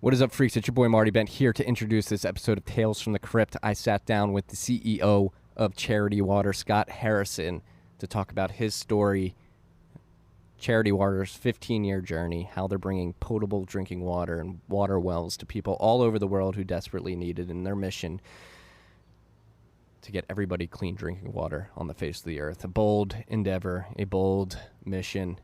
What is up, freaks? It's your boy Marty Bent here to introduce this episode of Tales from the Crypt. I sat down with the CEO of Charity Water, Scott Harrison, to talk about his story, Charity Water's 15-year journey, how they're bringing potable drinking water and water wells to people all over the world who desperately need it, in their mission to get everybody clean drinking water on the face of the earth. A bold endeavor, a bold mission,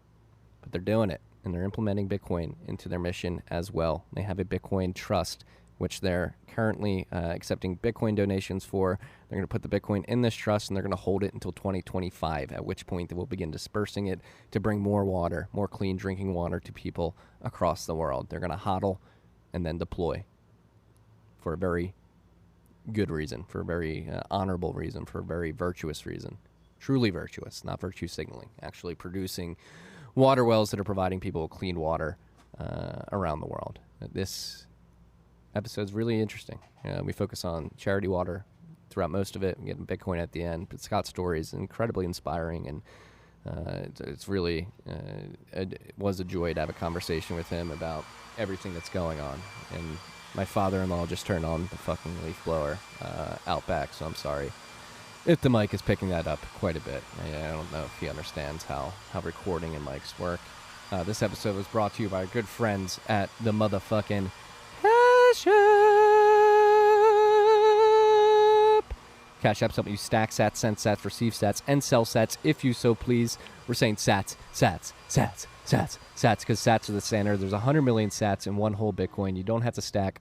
but they're doing it. And they're implementing Bitcoin into their mission as well. They have a Bitcoin trust, which they're currently accepting Bitcoin donations for. They're going to put the Bitcoin in this trust, and they're going to hold it until 2025, at which point they will begin dispersing it to bring more water, more clean drinking water to people across the world. They're going to hodl and then deploy for a very good reason, for a very honorable reason, for a very virtuous reason. Truly virtuous, not virtue signaling, actually producing water wells that are providing people clean water around the world. This episode is really interesting. We focus on Charity Water throughout most of it. We get Bitcoin at the end, but Scott's story is incredibly inspiring, and it's really it was a joy to have a conversation with him about everything that's going on. And my father-in-law just turned on the fucking leaf blower out back, so I'm sorry if the mic is picking that up quite a bit. I don't know if he understands how recording and mics work. This episode was brought to you by our good friends at the motherfucking Cash App. Cash App's helping you stack sats, send sats, receive sats, and sell sats if you so please. We're saying sats, sats, sats, sats, sats, because sats are the standard. There's 100 million sats in one whole Bitcoin. You don't have to stack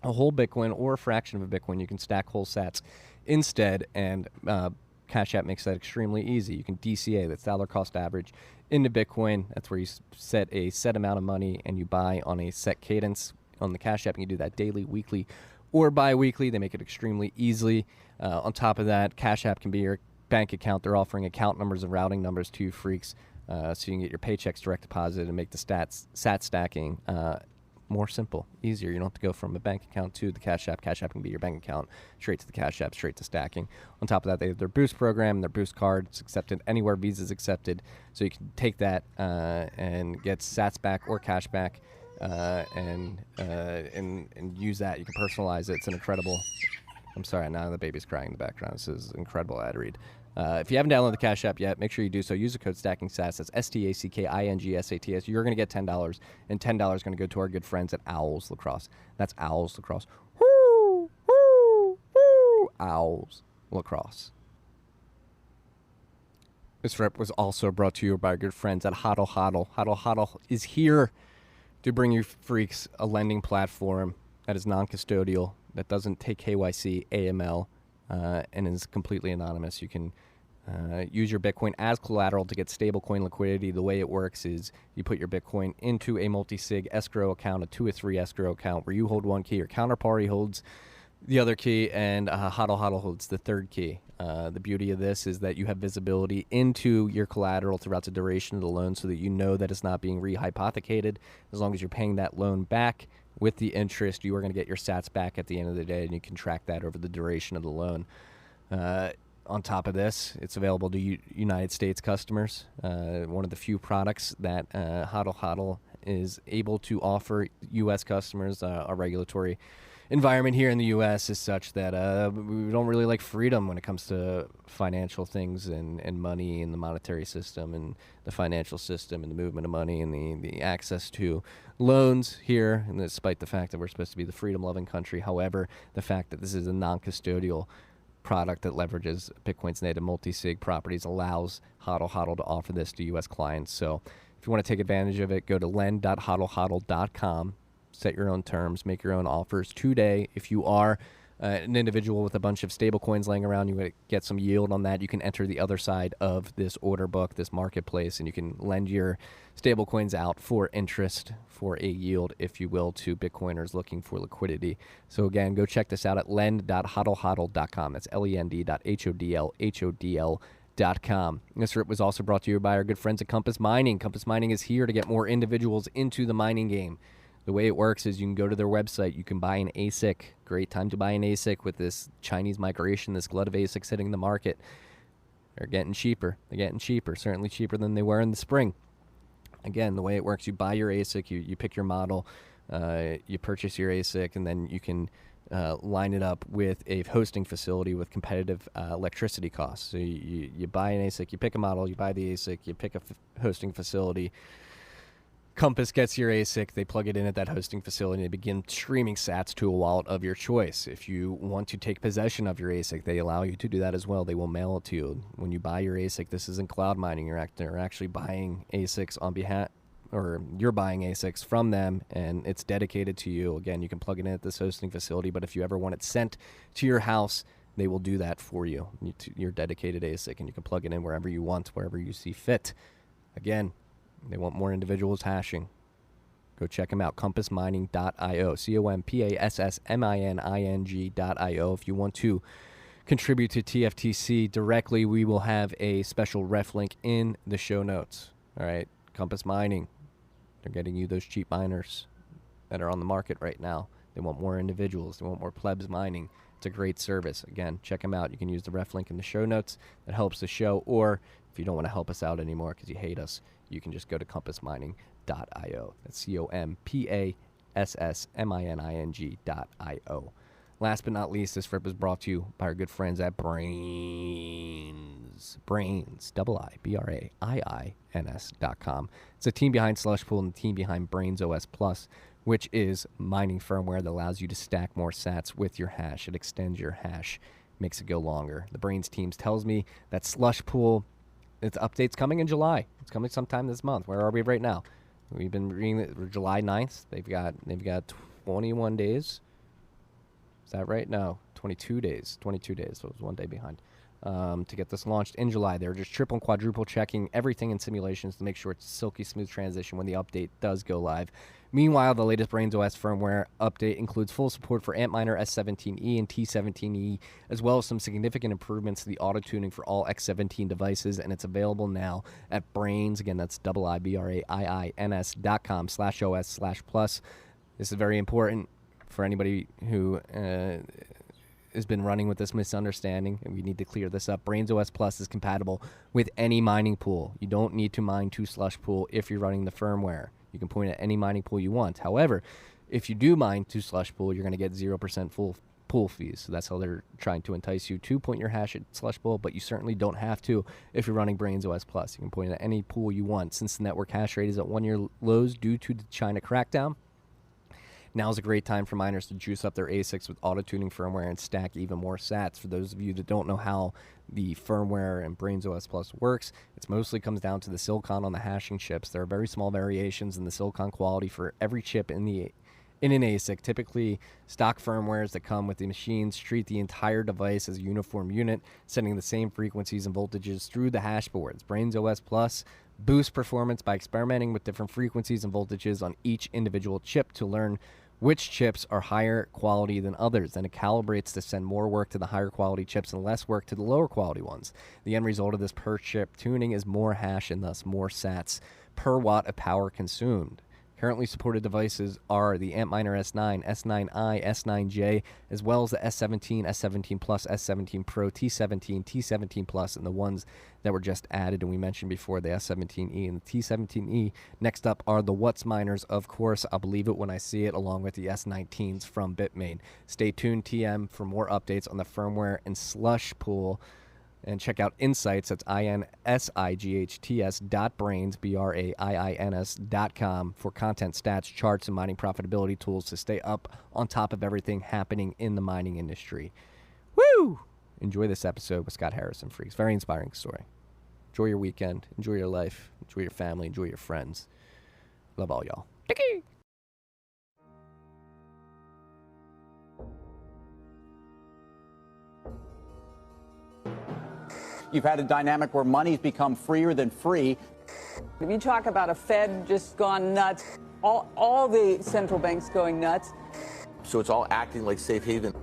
a whole Bitcoin or a fraction of a Bitcoin. You can stack whole sats instead, and Cash App makes that extremely easy. You can DCA, that's dollar cost average, into Bitcoin. That's where you set a set amount of money and you buy on a set cadence on the Cash App, and you do that daily, weekly, or bi-weekly. They make it extremely easy. On top of that, Cash App can be your bank account. They're offering account numbers and routing numbers to you freaks, so you can get your paychecks direct deposited and make the sat stacking more simple, easier. You don't have to go from a bank account to the Cash App. Cash App can be your bank account, straight to the Cash App, straight to stacking. On top of that, they have their Boost program, their Boost card. It's accepted anywhere Visa's accepted, so you can take that and get sats back or cash back, and use that. You can personalize it. It's an incredible. I'm sorry, now the baby's crying in the background. This is incredible ad read. If you haven't downloaded the Cash App yet, make sure you do so. Use the code STACKINGSATS. That's STACKINGSATS. You're going to get $10, and $10 is going to go to our good friends at Owls Lacrosse. That's Owls Lacrosse. Woo! Woo! Woo! Owls Lacrosse. This rep was also brought to you by our good friends at Hodl Hodl. Hodl Hodl is here to bring you freaks a lending platform that is non-custodial, that doesn't take KYC, AML, and is completely anonymous. You can use your Bitcoin as collateral to get stablecoin liquidity. The way it works is you put your Bitcoin into a multi-sig escrow account, a 2 or 3 escrow account, where you hold one key, your counterparty holds the other key, and Hodl Hodl holds the third key. The beauty of this is that you have visibility into your collateral throughout the duration of the loan, so that you know that it's not being rehypothecated. As long as you're paying that loan back with the interest, you are going to get your sats back at the end of the day, and you can track that over the duration of the loan. On top of this, it's available to United States customers. One of the few products that Hodl Hodl is able to offer U.S. customers. Our regulatory environment here in the U.S. is such that we don't really like freedom when it comes to financial things and money and the monetary system and the financial system and the movement of money and the access to loans here, and despite the fact that we're supposed to be the freedom-loving country. However, the fact that this is a non-custodial product that leverages Bitcoin's native multi-sig properties allows Hodl Hodl to offer this to U.S. clients. So if you want to take advantage of it, go to lend.hodlhodl.com. Set your own terms, make your own offers today. If you are an individual with a bunch of stable coins laying around, you would get some yield on that. You can enter the other side of this order book, this marketplace, and you can lend your stable coins out for interest, for a yield, if you will, to Bitcoiners looking for liquidity. So again, go check this out at lend.hodlhodl.com. That's lend.hodlhodl.com. This rip was also brought to you by our good friends at Compass Mining. Compass Mining is here to get more individuals into the mining game. The way it works is you can go to their website, you can buy an ASIC. Great time to buy an ASIC with this Chinese migration, this glut of ASICs hitting the market. They're getting cheaper. They're getting cheaper, certainly cheaper than they were in the spring. Again, the way it works, you buy your ASIC, you pick your model, You purchase your ASIC, and then you can line it up with a hosting facility with competitive electricity costs. So you buy an ASIC, you pick a model, you buy the ASIC, you pick a hosting facility. Compass gets your ASIC, they plug it in at that hosting facility, and they begin streaming sats to a wallet of your choice. If you want to take possession of your ASIC, they allow you to do that as well. They will mail it to you. When you buy your ASIC, this isn't cloud mining. You're actually buying ASICs on behalf, or you're buying ASICs from them, and it's dedicated to you. Again, you can plug it in at this hosting facility, but if you ever want it sent to your house, they will do that for you. Your dedicated ASIC, and you can plug it in wherever you want, wherever you see fit. Again, they want more individuals hashing. Go check them out, compassmining.io, compassmining.io. If you want to contribute to TFTC directly, we will have a special ref link in the show notes. All right, Compass Mining. They're getting you those cheap miners that are on the market right now. They want more individuals. They want more plebs mining. It's a great service. Again, check them out. You can use the ref link in the show notes. That helps the show. Or if you don't want to help us out anymore because you hate us, you can just go to compassmining.io. That's compassmining.io. Last but not least, this rip is brought to you by our good friends at Brainz. Brainz, Brains.com. It's a team behind Slushpool and the team behind Brainz OS Plus, which is mining firmware that allows you to stack more sats with your hash. It extends your hash, makes it go longer. The Brainz teams tells me that Slushpool, its update's coming in July. It's coming sometime this month. Where are we right now? We've been reading July 9th. They've got 21 days. Is that right? No, 22 days. 22 days. So it was one day behind. To get this launched in July. They're just triple and quadruple checking everything in simulations to make sure it's a silky smooth transition when the update does go live. Meanwhile, the latest Brainz OS firmware update includes full support for Antminer S17E and T17E, as well as some significant improvements to the auto-tuning for all X17 devices, and it's available now at Brainz. Again, that's IBRAINS.com/OS/plus. This is very important for anybody who has been running with this misunderstanding, and we need to clear this up. Brainz OS Plus is compatible with any mining pool. You don't need to mine to Slushpool if you're running the firmware. You can point at any mining pool you want. However, if you do mine to Slushpool, you're going to get 0% full pool fees. So that's how they're trying to entice you to point your hash at Slushpool, but you certainly don't have to if you're running Brainz OS Plus. You can point at any pool you want. Since the network hash rate is at one-year lows due to the China crackdown, now's a great time for miners to juice up their ASICs with auto-tuning firmware and stack even more sats. For those of you that don't know how the firmware and Brainz OS Plus works, it mostly comes down to the silicon on the hashing chips. There are very small variations in the silicon quality for every chip in an ASIC. Typically, stock firmwares that come with the machines treat the entire device as a uniform unit, sending the same frequencies and voltages through the hash boards. Brainz OS Plus boosts performance by experimenting with different frequencies and voltages on each individual chip to learn which chips are higher quality than others. Then it calibrates to send more work to the higher quality chips and less work to the lower quality ones. The end result of this per chip tuning is more hash and thus more sats per watt of power consumed. Currently supported devices are the Antminer S9, S9i, S9j, as well as the S17, S17 Plus, S17 Pro, T17, T17 Plus, and the ones that were just added, and we mentioned before, the S17e and the T17e. Next up are the What's miners, of course. I'll believe it when I see it, along with the S19s from Bitmain. Stay tuned, TM, for more updates on the firmware and Slushpool. And check out Insights, that's insights.brains, BRAINS.com, for content, stats, charts, and mining profitability tools to stay up on top of everything happening in the mining industry. Woo! Enjoy this episode with Scott Harrison Freaks. Very inspiring story. Enjoy your weekend. Enjoy your life. Enjoy your family. Enjoy your friends. Love all y'all. Dickie! You've had a dynamic where money's become freer than free. If you talk about a Fed just gone nuts, all the central banks going nuts. So it's all acting like safe haven.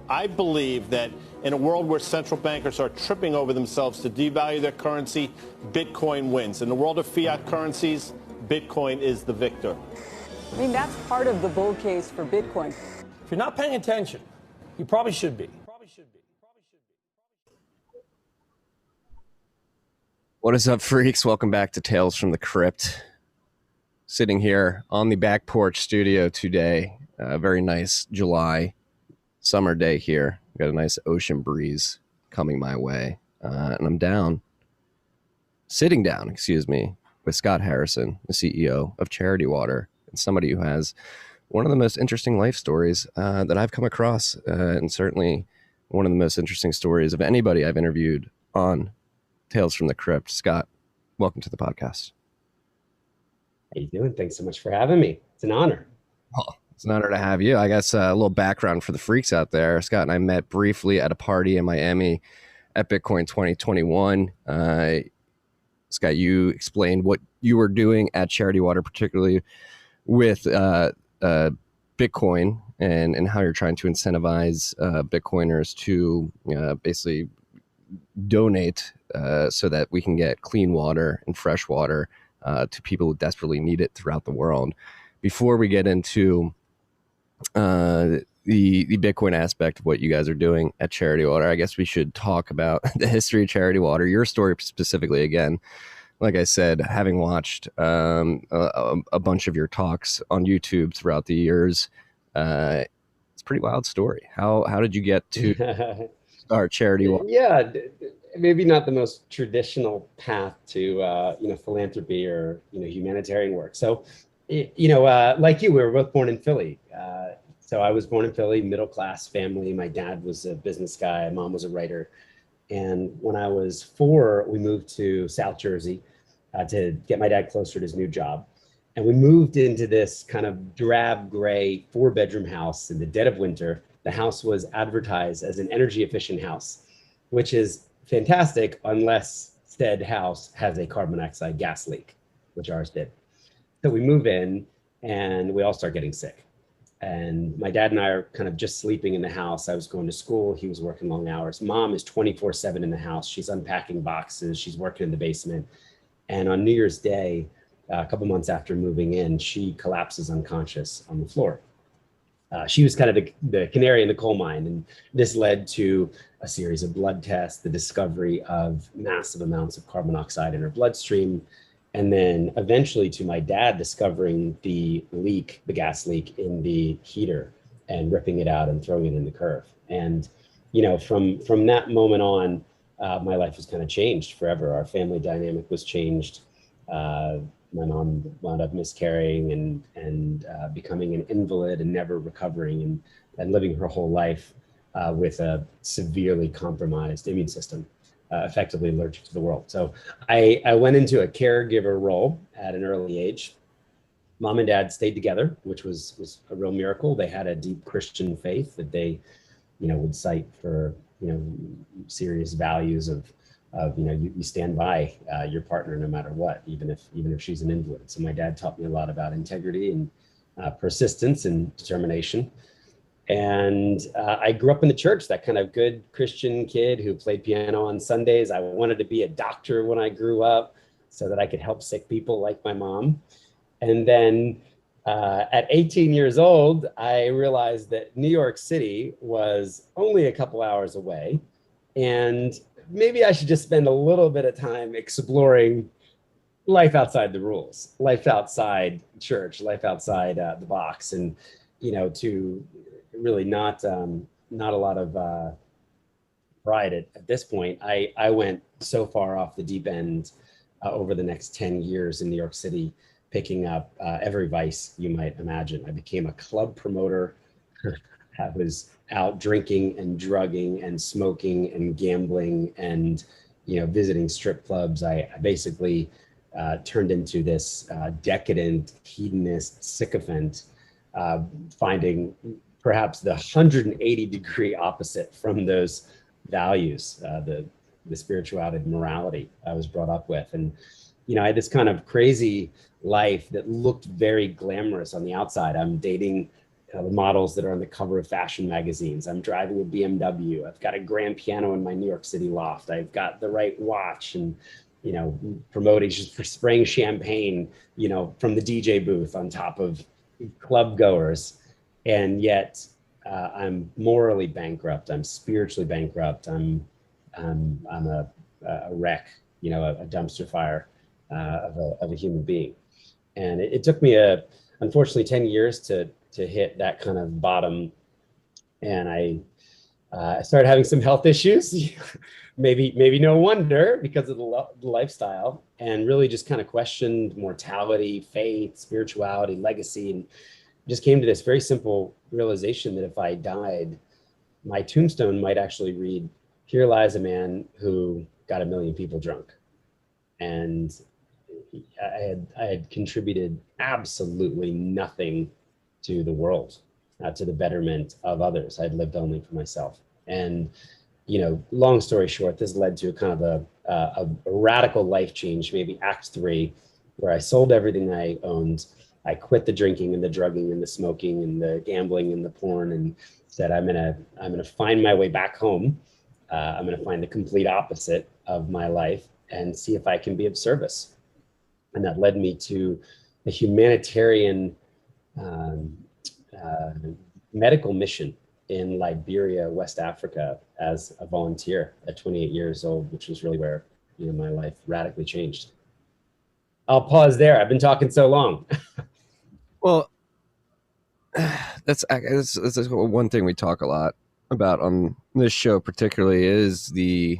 I believe that in a world where central bankers are tripping over themselves to devalue their currency, Bitcoin wins. In the world of fiat currencies, Bitcoin is the victor. I mean, that's part of the bull case for Bitcoin. If you're not paying attention, you probably should be. What is up, freaks? Welcome back to Tales from the Crypt. sitting here on the back porch studio today. A very nice July summer day here. Got a nice ocean breeze coming my way. And I'm sitting down, with Scott Harrison, the CEO of Charity Water, and somebody who has one of the most interesting life stories that I've come across, and certainly one of the most interesting stories of anybody I've interviewed on Tales from the Crypt. Scott, welcome to the podcast. How you doing? Thanks so much for having me. It's an honor. Oh, it's an honor to have you. I guess a little background for the freaks out there. Scott and I met briefly at a party in Miami at Bitcoin 2021. Scott, you explained what you were doing at Charity Water, particularly with Bitcoin and how you're trying to incentivize Bitcoiners to basically donate so that we can get clean water and fresh water to people who desperately need it throughout the world. Before we get into the Bitcoin aspect of what you guys are doing at Charity Water, I guess we should talk about the history of Charity Water, your story specifically. Again, like I said, having watched a bunch of your talks on YouTube throughout the years, it's a pretty wild story. How did you get to start Charity Water? Yeah, maybe not the most traditional path to philanthropy or humanitarian work. So, like you, we were both born in Philly. So I was born in Philly, middle class family. My dad was a business guy. Mom was a writer. And when I was 4, we moved to South Jersey to get my dad closer to his new job. And we moved into this kind of drab gray 4-bedroom house in the dead of winter. The house was advertised as an energy efficient house, which is fantastic unless said house has a carbon monoxide gas leak, which ours did. So we move in and we all start getting sick. And my dad and I are kind of just sleeping in the house. I was going to school. He was working long hours. Mom is 24/7 in the house. She's unpacking boxes. She's working in the basement. And on New Year's Day, a couple months after moving in, she collapses unconscious on the floor. She was kind of the canary in the coal mine. And this led to a series of blood tests, the discovery of massive amounts of carbon monoxide in her bloodstream, and then eventually to my dad discovering the leak, the gas leak in the heater and ripping it out and throwing it in the curve. And, from that moment on, my life was kind of changed forever. Our family dynamic was changed. My mom wound up miscarrying and becoming an invalid and never recovering and living her whole life with a severely compromised immune system. Effectively allergic to the world. So I went into a caregiver role at an early age. Mom and dad stayed together, which was a real miracle. They had a deep Christian faith that they, would cite for, serious values of you stand by your partner no matter what, even if she's an invalid. So my dad taught me a lot about integrity and persistence and determination. And I grew up in the church, that kind of good Christian kid who played piano on Sundays. I wanted to be a doctor when I grew up so that I could help sick people like my mom. And then at 18 years old, I realized that New York City was only a couple hours away. And maybe I should just spend a little bit of time exploring life outside the rules, life outside church, life outside the box. And, to really not a lot of pride at this point. I went so far off the deep end over the next 10 years in New York City, picking up every vice you might imagine. I became a club promoter. I was out drinking and drugging and smoking and gambling and visiting strip clubs. I basically turned into this decadent hedonist sycophant, finding perhaps the 180-degree opposite from those values, the spirituality, morality I was brought up with. And, I had this kind of crazy life that looked very glamorous on the outside. I'm dating the models that are on the cover of fashion magazines. I'm driving a BMW. I've got a grand piano in my New York City loft. I've got the right watch and, promoting, just spraying champagne, from the DJ booth on top of club goers. And yet I'm morally bankrupt. I'm spiritually bankrupt. I'm a wreck, a dumpster fire of a human being. And it took me unfortunately 10 years to hit that kind of bottom. And I started having some health issues, maybe no wonder, because of the lifestyle, and really just kind of questioned mortality, faith, spirituality, legacy, and just came to this very simple realization that if I died, my tombstone might actually read, "Here lies a man who got 1 million people drunk." And I had contributed absolutely nothing to the world, to the betterment of others. I'd lived only for myself. And, long story short, this led to kind of a radical life change, maybe Act 3, where I sold everything I owned. I quit the drinking and the drugging and the smoking and the gambling and the porn, and said, I'm gonna find my way back home. I'm gonna find the complete opposite of my life and see if I can be of service. And that led me to a humanitarian medical mission in Liberia, West Africa, as a volunteer at 28 years old, which was really where my life radically changed. I'll pause there. I've been talking so long. Well, that's one thing we talk a lot about on this show, particularly, is the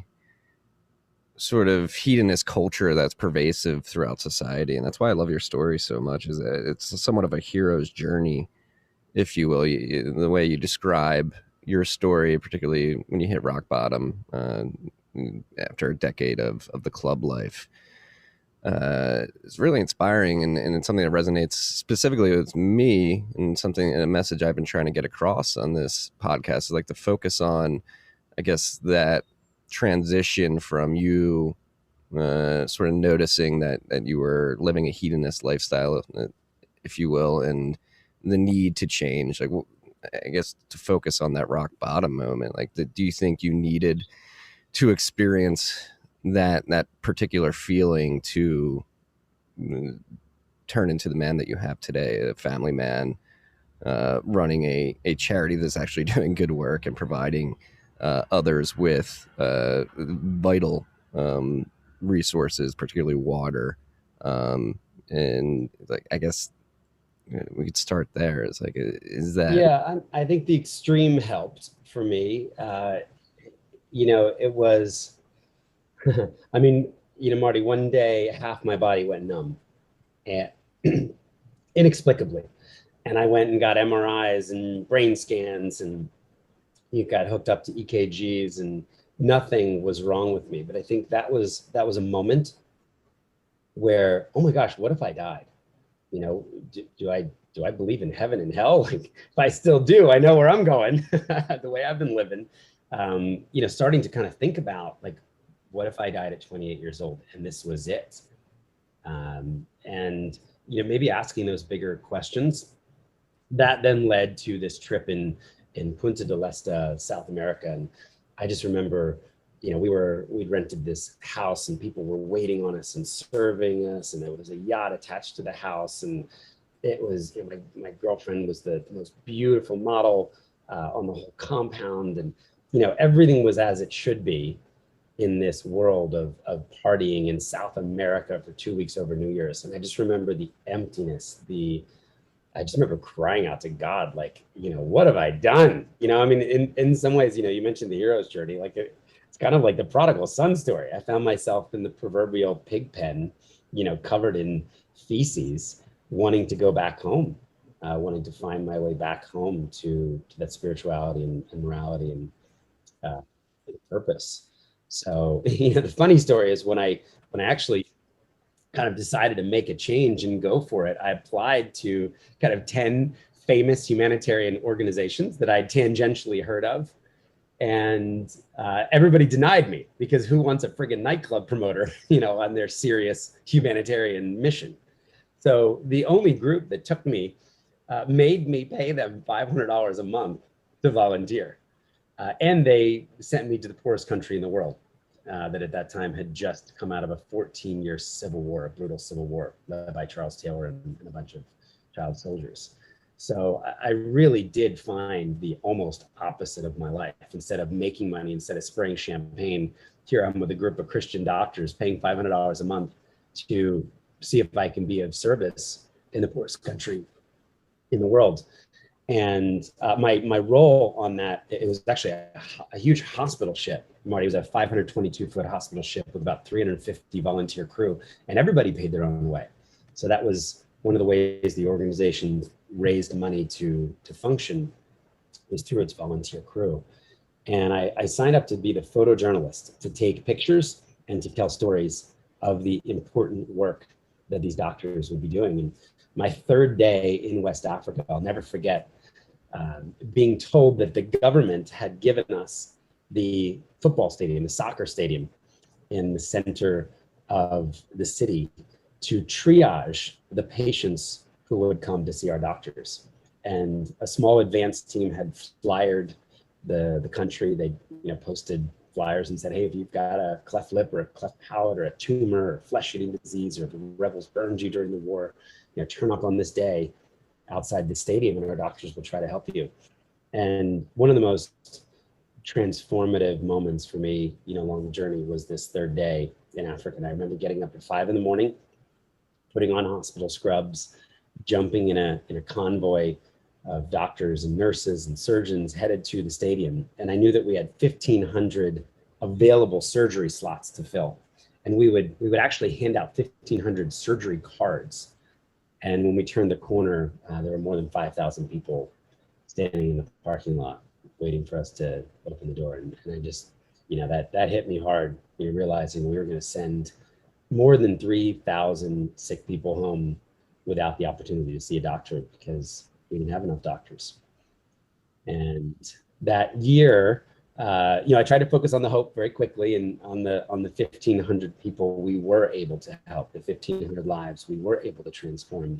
sort of hedonist culture that's pervasive throughout society. And that's why I love your story so much, is that it's somewhat of a hero's journey, if you will. The way you describe your story, particularly when you hit rock bottom after a decade of the club life, it's really inspiring, and it's something that resonates specifically with me, and a message I've been trying to get across on this podcast is like the focus on, I guess, that transition from you sort of noticing that you were living a hedonist lifestyle, if you will, and the need to change, like, I guess, to focus on that rock bottom moment. Like, do you think you needed to experience that particular feeling to turn into the man that you have today, a family man, running a charity that's actually doing good work and providing others with vital resources, particularly water, and like, I guess we could start there. It's like, is that? Yeah, I think the extreme helped for me. It was, I mean, Marty, one day half my body went numb, and inexplicably, and I went and got MRIs and brain scans, and you got hooked up to EKGs, and nothing was wrong with me. But I think that was a moment where, oh my gosh, what if I died? Do I believe in heaven and hell? Like, if I still do, I know where I'm going, the way I've been living. Starting to kind of think about, like, what if I died at 28 years old and this was it? And maybe asking those bigger questions. That then led to this trip in Punta del Este, South America. And I just remember, we'd rented this house and people were waiting on us and serving us, and there was a yacht attached to the house, and it was, my girlfriend was the most beautiful model on the whole compound, and everything was as it should be in this world of partying in South America for 2 weeks over New Year's. And I just remember the emptiness, I just remember crying out to God, like, what have I done? In some ways, you mentioned the hero's journey, like it's kind of like the prodigal son story. I found myself in the proverbial pig pen, covered in feces, wanting to go back home, wanting to find my way back home to that spirituality and morality and purpose. So, the funny story is when I actually kind of decided to make a change and go for it, I applied to kind of 10 famous humanitarian organizations that I'd tangentially heard of. And everybody denied me, because who wants a friggin' nightclub promoter, on their serious humanitarian mission? So the only group that took me made me pay them $500 a month to volunteer. And they sent me to the poorest country in the world that at that time had just come out of a 14-year civil war, a brutal civil war led by Charles Taylor and a bunch of child soldiers. So I really did find the almost opposite of my life. Instead of making money, instead of spraying champagne, here I'm with a group of Christian doctors paying $500 a month to see if I can be of service in the poorest country in the world. And my role on that, it was actually a huge hospital ship. Marty, was a 522-foot hospital ship with about 350 volunteer crew, and everybody paid their own way. So that was one of the ways the organization raised money to function, was through its volunteer crew. And I signed up to be the photojournalist, to take pictures and to tell stories of the important work that these doctors would be doing. And my third day in West Africa, I'll never forget being told that the government had given us the football stadium, the soccer stadium in the center of the city to triage the patients who would come to see our doctors. And a small advanced team had flyered the country. They posted flyers and said, hey, if you've got a cleft lip or a cleft palate or a tumor or flesh-eating disease, or the rebels burned you during the war, turn up on this day outside the stadium and our doctors will try to help you. And one of the most transformative moments for me, along the journey, was this third day in Africa. And I remember getting up at 5 a.m, putting on hospital scrubs, jumping in a convoy of doctors and nurses and surgeons headed to the stadium. And I knew that we had 1,500 available surgery slots to fill. And we would actually hand out 1,500 surgery cards. And when we turned the corner, there were more than 5,000 people standing in the parking lot waiting for us to open the door. And I just, that hit me hard, realizing we were going to send more than 3,000 sick people home without the opportunity to see a doctor because we didn't have enough doctors. And that year, I tried to focus on the hope very quickly, and on the 1,500 people we were able to help, the 1,500 lives we were able to transform.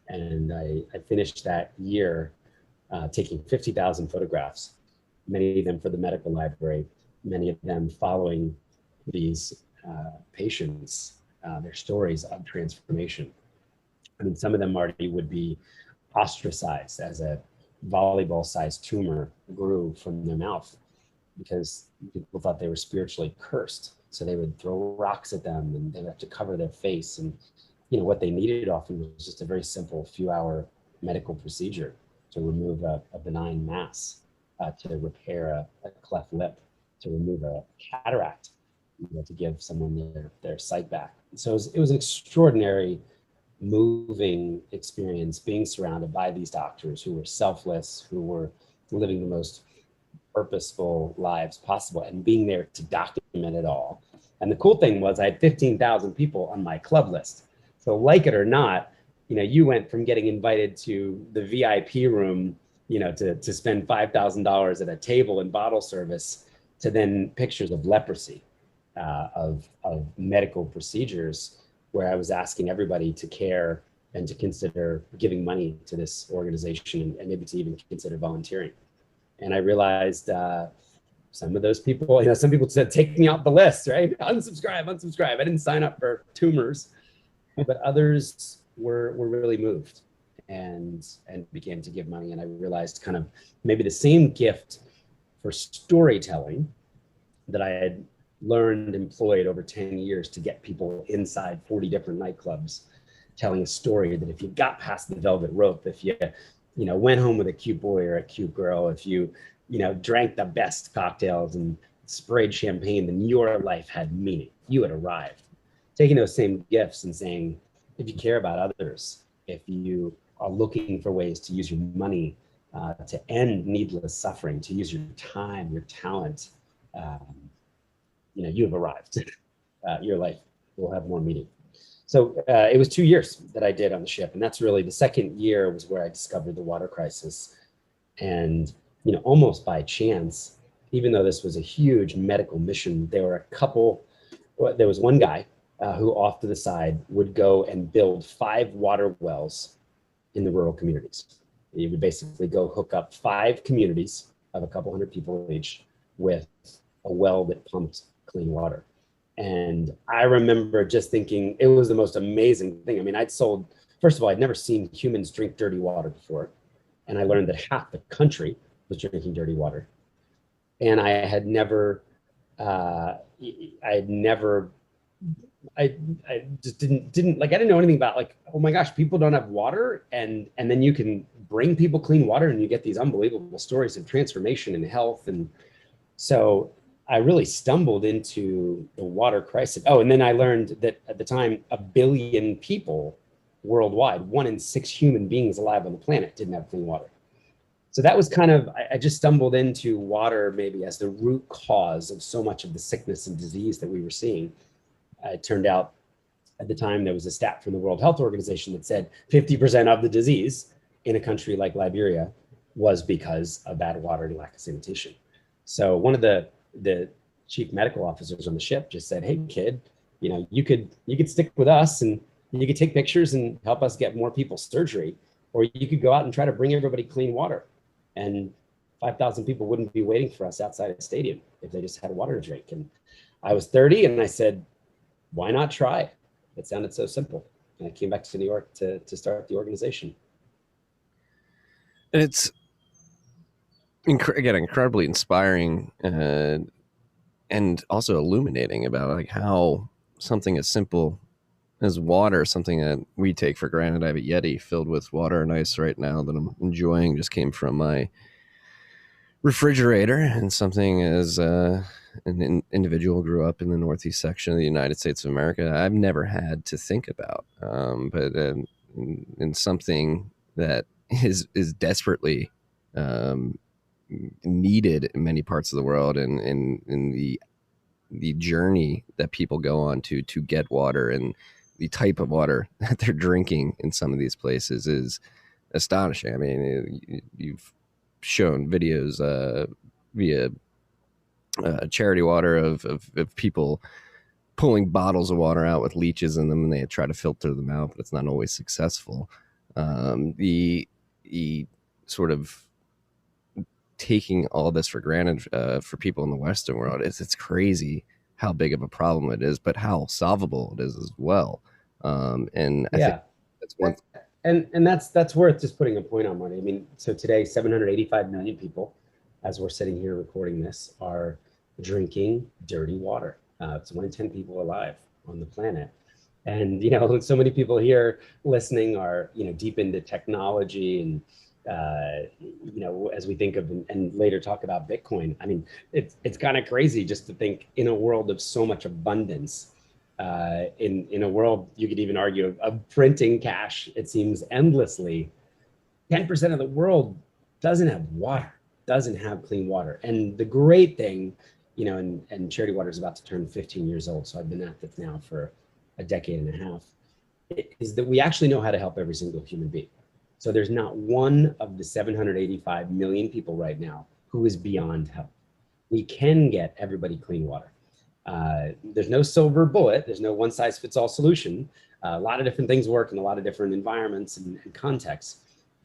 And I finished that year taking 50,000 photographs, many of them for the medical library, many of them following these patients, their stories of transformation. I mean, some of them, Marty, would be ostracized as a volleyball-sized tumor grew from their mouth because people thought they were spiritually cursed. So they would throw rocks at them and they would have to cover their face. And, what they needed often was just a very simple few-hour medical procedure to remove a benign mass, to repair a cleft lip, to remove a cataract, to give someone their sight back. So it was an extraordinary, moving experience being surrounded by these doctors who were selfless, who were living the most purposeful lives possible, and being there to document it all. And the cool thing was I had 15,000 people on my club list. So like it or not, you went from getting invited to the VIP room, to spend $5,000 at a table and bottle service, to then pictures of leprosy, of medical procedures, where I was asking everybody to care and to consider giving money to this organization, and maybe to even consider volunteering. And I realized some of those people, some people said, take me off the list, right? Unsubscribe. I didn't sign up for tumors, but others were really moved and began to give money. And I realized kind of maybe the same gift for storytelling that I had learned, employed over 10 years to get people inside 40 different nightclubs, telling a story that if you got past the velvet rope, if you, went home with a cute boy or a cute girl, if you, drank the best cocktails and sprayed champagne, then your life had meaning. You had arrived. Taking those same gifts and saying, if you care about others, if you are looking for ways to use your money to end needless suffering, to use your time, your talent, you have arrived. Your life will have more meaning. So it was 2 years that I did on the ship. And that's really, the second year was where I discovered the water crisis. And, almost by chance, even though this was a huge medical mission, there was one guy who off to the side would go and build 5 water wells in the rural communities. He would basically go hook up 5 communities of a couple hundred people each with a well that pumped clean water. And I remember just thinking it was the most amazing thing. I mean, first of all, I'd never seen humans drink dirty water before. And I learned that half the country was drinking dirty water. And I had never I just didn't like, I didn't know anything about like, oh my gosh, people don't have water, and then you can bring people clean water and you get these unbelievable stories of transformation and health. And so I really stumbled into the water crisis. Oh, and then I learned that at the time, 1 billion people worldwide, 1 in 6 human beings alive on the planet didn't have clean water. So that was kind of, I just stumbled into water maybe as the root cause of so much of the sickness and disease that we were seeing. It turned out at the time there was a stat from the World Health Organization that said 50% of the disease in a country like Liberia was because of bad water and lack of sanitation. So one of the chief medical officers on the ship just said, hey kid, you know, you could stick with us and you could take pictures and help us get more people surgery, or you could go out and try to bring everybody clean water. And 5,000 people wouldn't be waiting for us outside the stadium if they just had water to drink. And I was 30 and I said, why not try? It sounded so simple. And I came back to New York to start the organization. And it's, again, incredibly inspiring and also illuminating about like how something as simple as water, something that we take for granted. I have a Yeti filled with water and ice right now that I'm enjoying, just came from my refrigerator, and something as an individual who grew up in the northeast section of the United States of America, I've never had to think about, but in something that is desperately needed in many parts of the world, and in the journey that people go on to get water, and the type of water that they're drinking in some of these places is astonishing. I mean, you've shown videos via charity water of people pulling bottles of water out with leeches in them, and they try to filter them out, but it's not always successful. The sort of taking all this for granted for people in the Western world, it's crazy how big of a problem it is, but how solvable it is as well. And I think that's one. And that's worth just putting a point on, Marty. I mean, so today, 785 million people, as we're sitting here recording this, are drinking dirty water. It's 1 in 10 people alive on the planet. And, you know, so many people here listening are, you know, deep into technology and, you know, as we think of and later talk about Bitcoin, I mean, it's kind of crazy just to think in a world of so much abundance, in a world, you could even argue, of printing cash, it seems endlessly, 10% of the world doesn't have water, doesn't have clean water. And the great thing, you know, and Charity Water is about to turn 15 years old, so I've been at this now for a decade and a half, is that we actually know how to help every single human being. So there's not one of the 785 million people right now who is beyond help. We can get everybody clean water. There's no silver bullet. There's no one size fits all solution. A lot of different things work in a lot of different environments and contexts,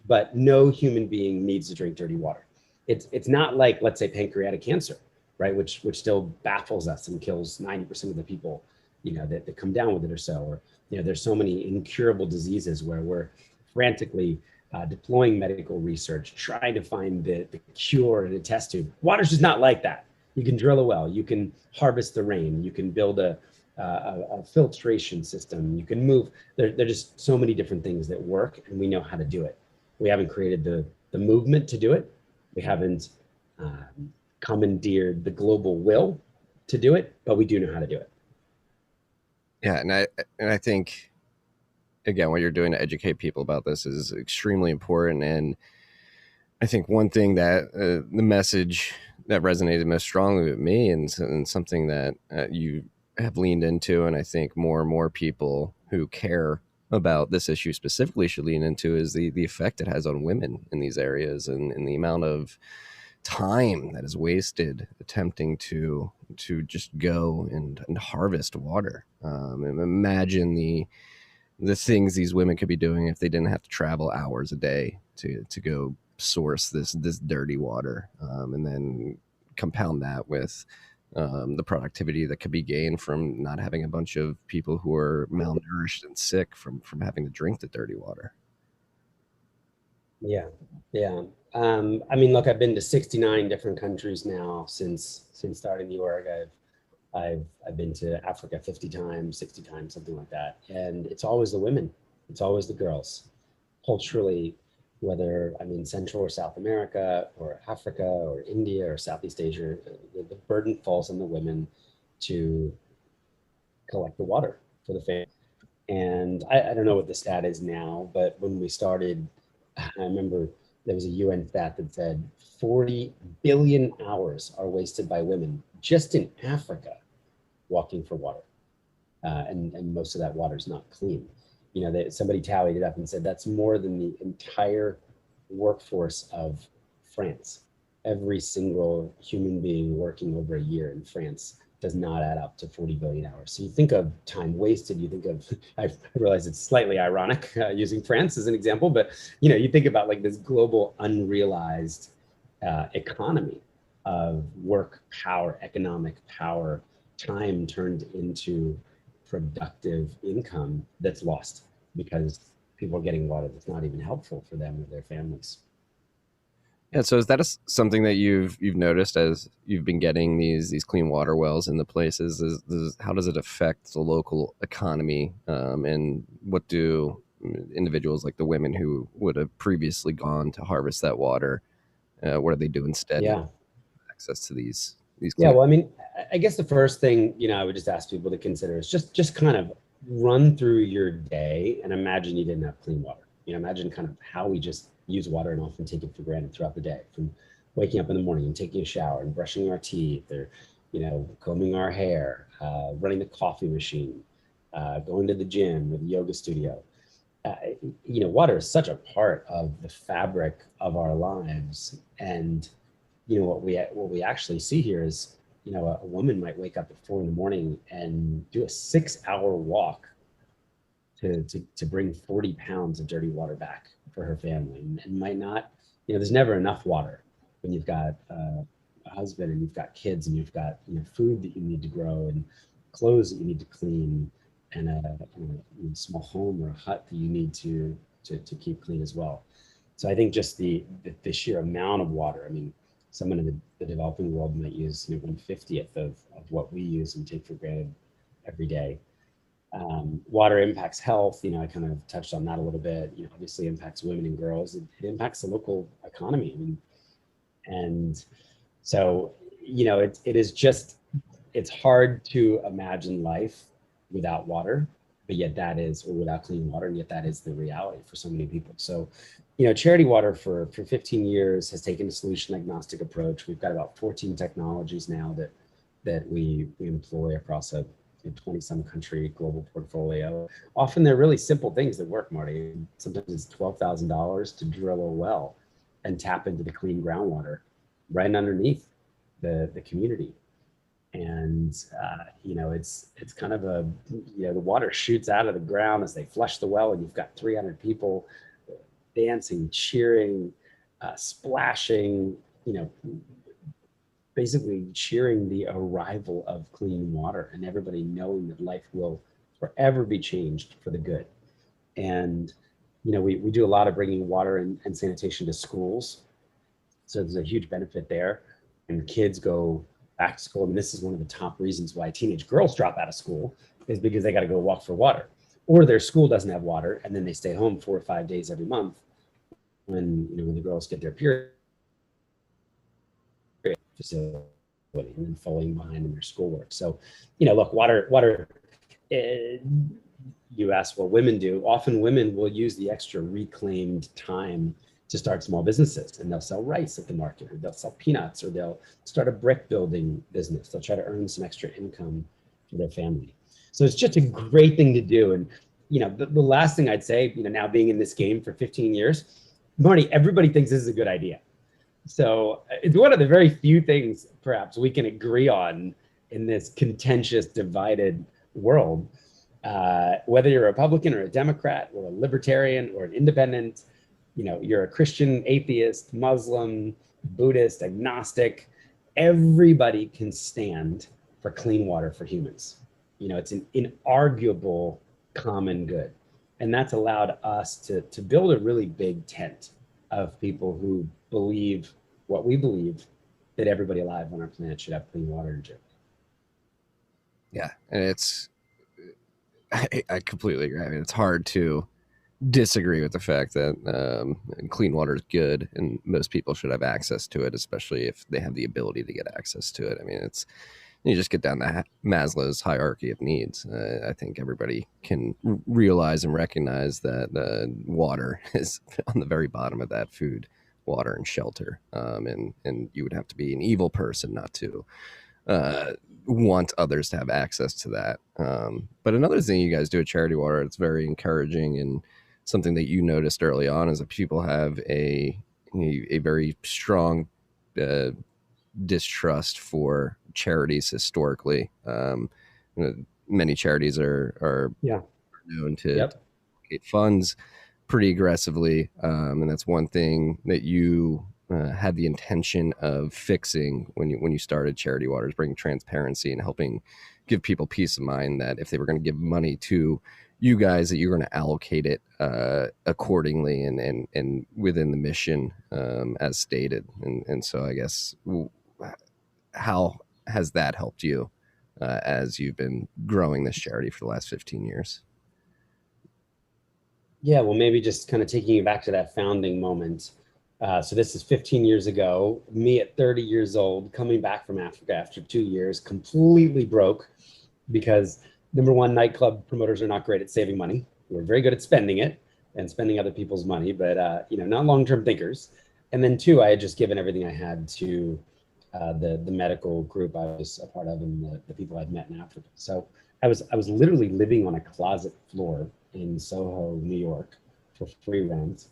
but no human being needs to drink dirty water. It's not like, let's say, pancreatic cancer, right? Which still baffles us and kills 90% of the people, you know, that come down with it or so. Or, you know, there's so many incurable diseases where we're frantically deploying medical research, trying to find the cure in a test tube. Water's just not like that. You can drill a well, you can harvest the rain, you can build a filtration system, you can move. There are just so many different things that work, and we know how to do it. We haven't created the movement to do it. We haven't commandeered the global will to do it, but we do know how to do it. Yeah, and I think, again, what you're doing to educate people about this is extremely important. And I think one thing that the message that resonated most strongly with me, and something that you have leaned into, and I think more and more people who care about this issue specifically should lean into, is the effect it has on women in these areas, and the amount of time that is wasted attempting to just go and harvest water. And imagine the things these women could be doing if they didn't have to travel hours a day to go source this dirty water, and then compound that with the productivity that could be gained from not having a bunch of people who are malnourished and sick from having to drink the dirty water. Yeah. I mean, look, I've been to 69 different countries now since starting the org. I've I've been to Africa 50 times, 60 times, something like that. And it's always the women, it's always the girls. Culturally, whether I'm in Central or South America or Africa or India or Southeast Asia, the burden falls on the women to collect the water for the family. And I don't know what the stat is now, but when we started, I remember there was a UN stat that said 40 billion hours are wasted by women just in Africa walking for water. And most of that water is not clean. You know, somebody tallied it up and said that's more than the entire workforce of France. Every single human being working over a year in France does not add up to 40 billion hours. So you think of time wasted, you think of, I realize it's slightly ironic using France as an example, but you think about like this global unrealized economy of work power, economic power, time turned into productive income that's lost because people are getting water that's not even helpful for them or their families. Yeah, so is that something that you've noticed as you've been getting these clean water wells in the places? How does it affect the local economy, and what do individuals like the women who would have previously gone to harvest that water, what do they do instead? Yeah. Access to these Yeah, well, I mean, I guess the first thing, I would just ask people to consider is just kind of run through your day and imagine you didn't have clean water. Imagine kind of how we just use water and often take it for granted throughout the day, from waking up in the morning and taking a shower and brushing our teeth, or, combing our hair, running the coffee machine, going to the gym or the yoga studio. Water is such a part of the fabric of our lives. And what we actually see here is, a woman might wake up at 4 a.m. and do a 6-hour walk to bring 40 pounds of dirty water back for her family, and might not, there's never enough water when you've got a husband and you've got kids and you've got food that you need to grow and clothes that you need to clean and a small home or a hut that you need to keep clean as well. So I think just the sheer amount of water, I mean, someone in the developing world might use 1/50th of what we use and take for granted every day. Water impacts health. I kind of touched on that a little bit. Obviously impacts women and girls. It impacts the local economy. I mean, and so, it is just, it's hard to imagine life without water, but yet or without clean water, and yet that is the reality for so many people. So, Charity Water for 15 years has taken a solution agnostic approach. We've got about 14 technologies now that we employ across a 20-some country global portfolio. Often they're really simple things that work, Marty. Sometimes it's $12,000 to drill a well and tap into the clean groundwater right underneath the community. And it's kind of the water shoots out of the ground as they flush the well, and you've got 300 people dancing, cheering, splashing, basically cheering the arrival of clean water, and everybody knowing that life will forever be changed for the good. And, we do a lot of bringing water and sanitation to schools. So there's a huge benefit there. And kids go back to school. I mean, this is one of the top reasons why teenage girls drop out of school, is because they got to go walk for water, or their school doesn't have water, and then they stay home 4 or 5 days every month when the girls get their period facility and then falling behind in their schoolwork. So, look, water, you ask what women do. Often women will use the extra reclaimed time to start small businesses, and they'll sell rice at the market, or they'll sell peanuts, or they'll start a brick building business. They'll try to earn some extra income for their family. So it's just a great thing to do. And, the last thing I'd say, now being in this game for 15 years, Marty, everybody thinks this is a good idea. So it's one of the very few things perhaps we can agree on in this contentious, divided world. Whether you're a Republican or a Democrat or a libertarian or an independent, you're a Christian, atheist, Muslim, Buddhist, agnostic, everybody can stand for clean water for humans. It's an inarguable common good. And that's allowed us to build a really big tent of people who believe what we believe, that everybody alive on our planet should have clean water and drink. Yeah, and I completely agree. I mean, it's hard to disagree with the fact that clean water is good and most people should have access to it, especially if they have the ability to get access to it. I mean, it's you just get down the Maslow's hierarchy of needs. I think everybody can realize and recognize that water is on the very bottom of that: food, water, and shelter. And you would have to be an evil person not to want others to have access to that. But another thing you guys do at Charity Water, it's very encouraging, and something that you noticed early on is that people have a very strong distrust for charities historically. Many charities are known to allocate funds pretty aggressively, and that's one thing that you had the intention of fixing when you started Charity Water, is bringing transparency and helping give people peace of mind that if they were going to give money to you guys, that you're going to allocate it accordingly and within the mission as stated. And so I guess, how has that helped you as you've been growing this charity for the last 15 years? Yeah, well, maybe just kind of taking you back to that founding moment. So this is 15 years ago, me at 30 years old, coming back from Africa after 2 years, completely broke, because number one, nightclub promoters are not great at saving money. We're very good at spending it and spending other people's money, but not long-term thinkers. And then two, I had just given everything I had to the medical group I was a part of and the people I'd met in Africa. So I was literally living on a closet floor in Soho, New York, for free rent.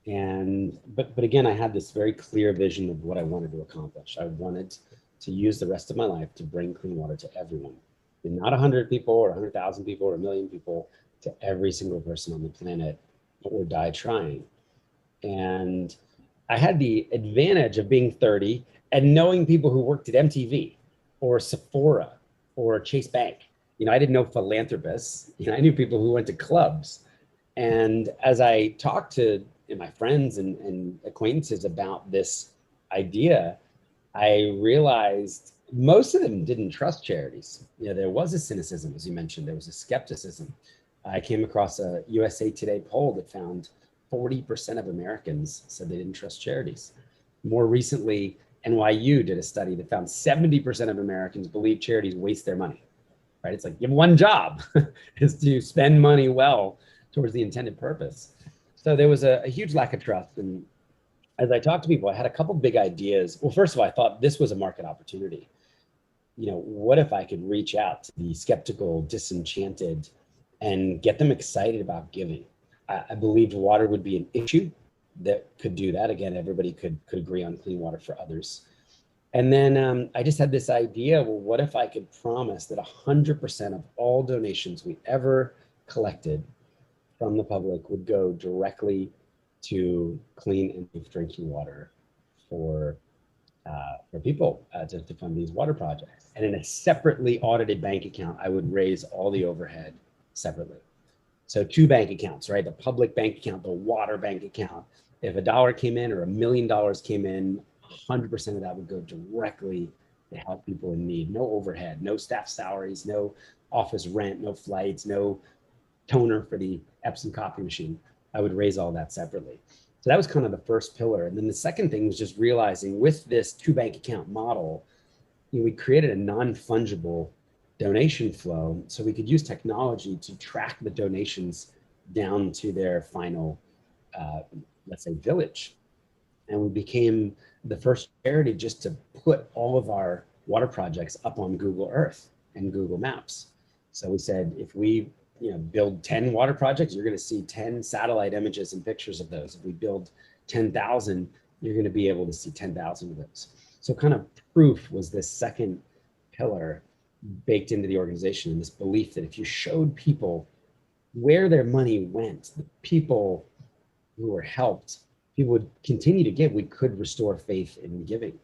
And but again, I had this very clear vision of what I wanted to accomplish. I wanted to use the rest of my life to bring clean water to everyone, and not 100 people or 100,000 people or 1 million people, to every single person on the planet, or die trying. And I had the advantage of being 30 and knowing people who worked at MTV or Sephora or Chase Bank. I didn't know philanthropists. I knew people who went to clubs. And as I talked to my friends and acquaintances about this idea, I realized most of them didn't trust charities. There was a cynicism, as you mentioned, there was a skepticism. I came across a USA Today poll that found 40% of Americans said they didn't trust charities. More recently, NYU did a study that found 70% of Americans believe charities waste their money, right? It's like, you have one job is to spend money well towards the intended purpose. So there was a huge lack of trust. And as I talked to people, I had a couple big ideas. Well, first of all, I thought this was a market opportunity. What if I could reach out to the skeptical, disenchanted, and get them excited about giving? I believed water would be an issue that could do that. Again, everybody could agree on clean water for others. And then I just had this idea, well, what if I could promise that 100% of all donations we ever collected from the public would go directly to clean and safe drinking water for people to fund these water projects. And in a separately audited bank account, I would raise all the overhead separately. So 2 bank accounts, right? The public bank account, the water bank account. If $1 came in or $1 million came in, 100% of that would go directly to help people in need. No overhead, no staff salaries, no office rent, no flights, no toner for the Epson coffee machine. I would raise all that separately. So that was kind of the first pillar. And then the second thing was just realizing with this 2 bank account model, we created a non-fungible donation flow, so we could use technology to track the donations down to their final, let's say, village. And we became the first charity just to put all of our water projects up on Google Earth and Google Maps. So we said, if we build 10 water projects, you're going to see 10 satellite images and pictures of those. If we build 10,000, you're going to be able to see 10,000 of those. So kind of proof was this second pillar baked into the organization, and this belief that if you showed people where their money went, the people who were helped, people would continue to give, we could restore faith in giving.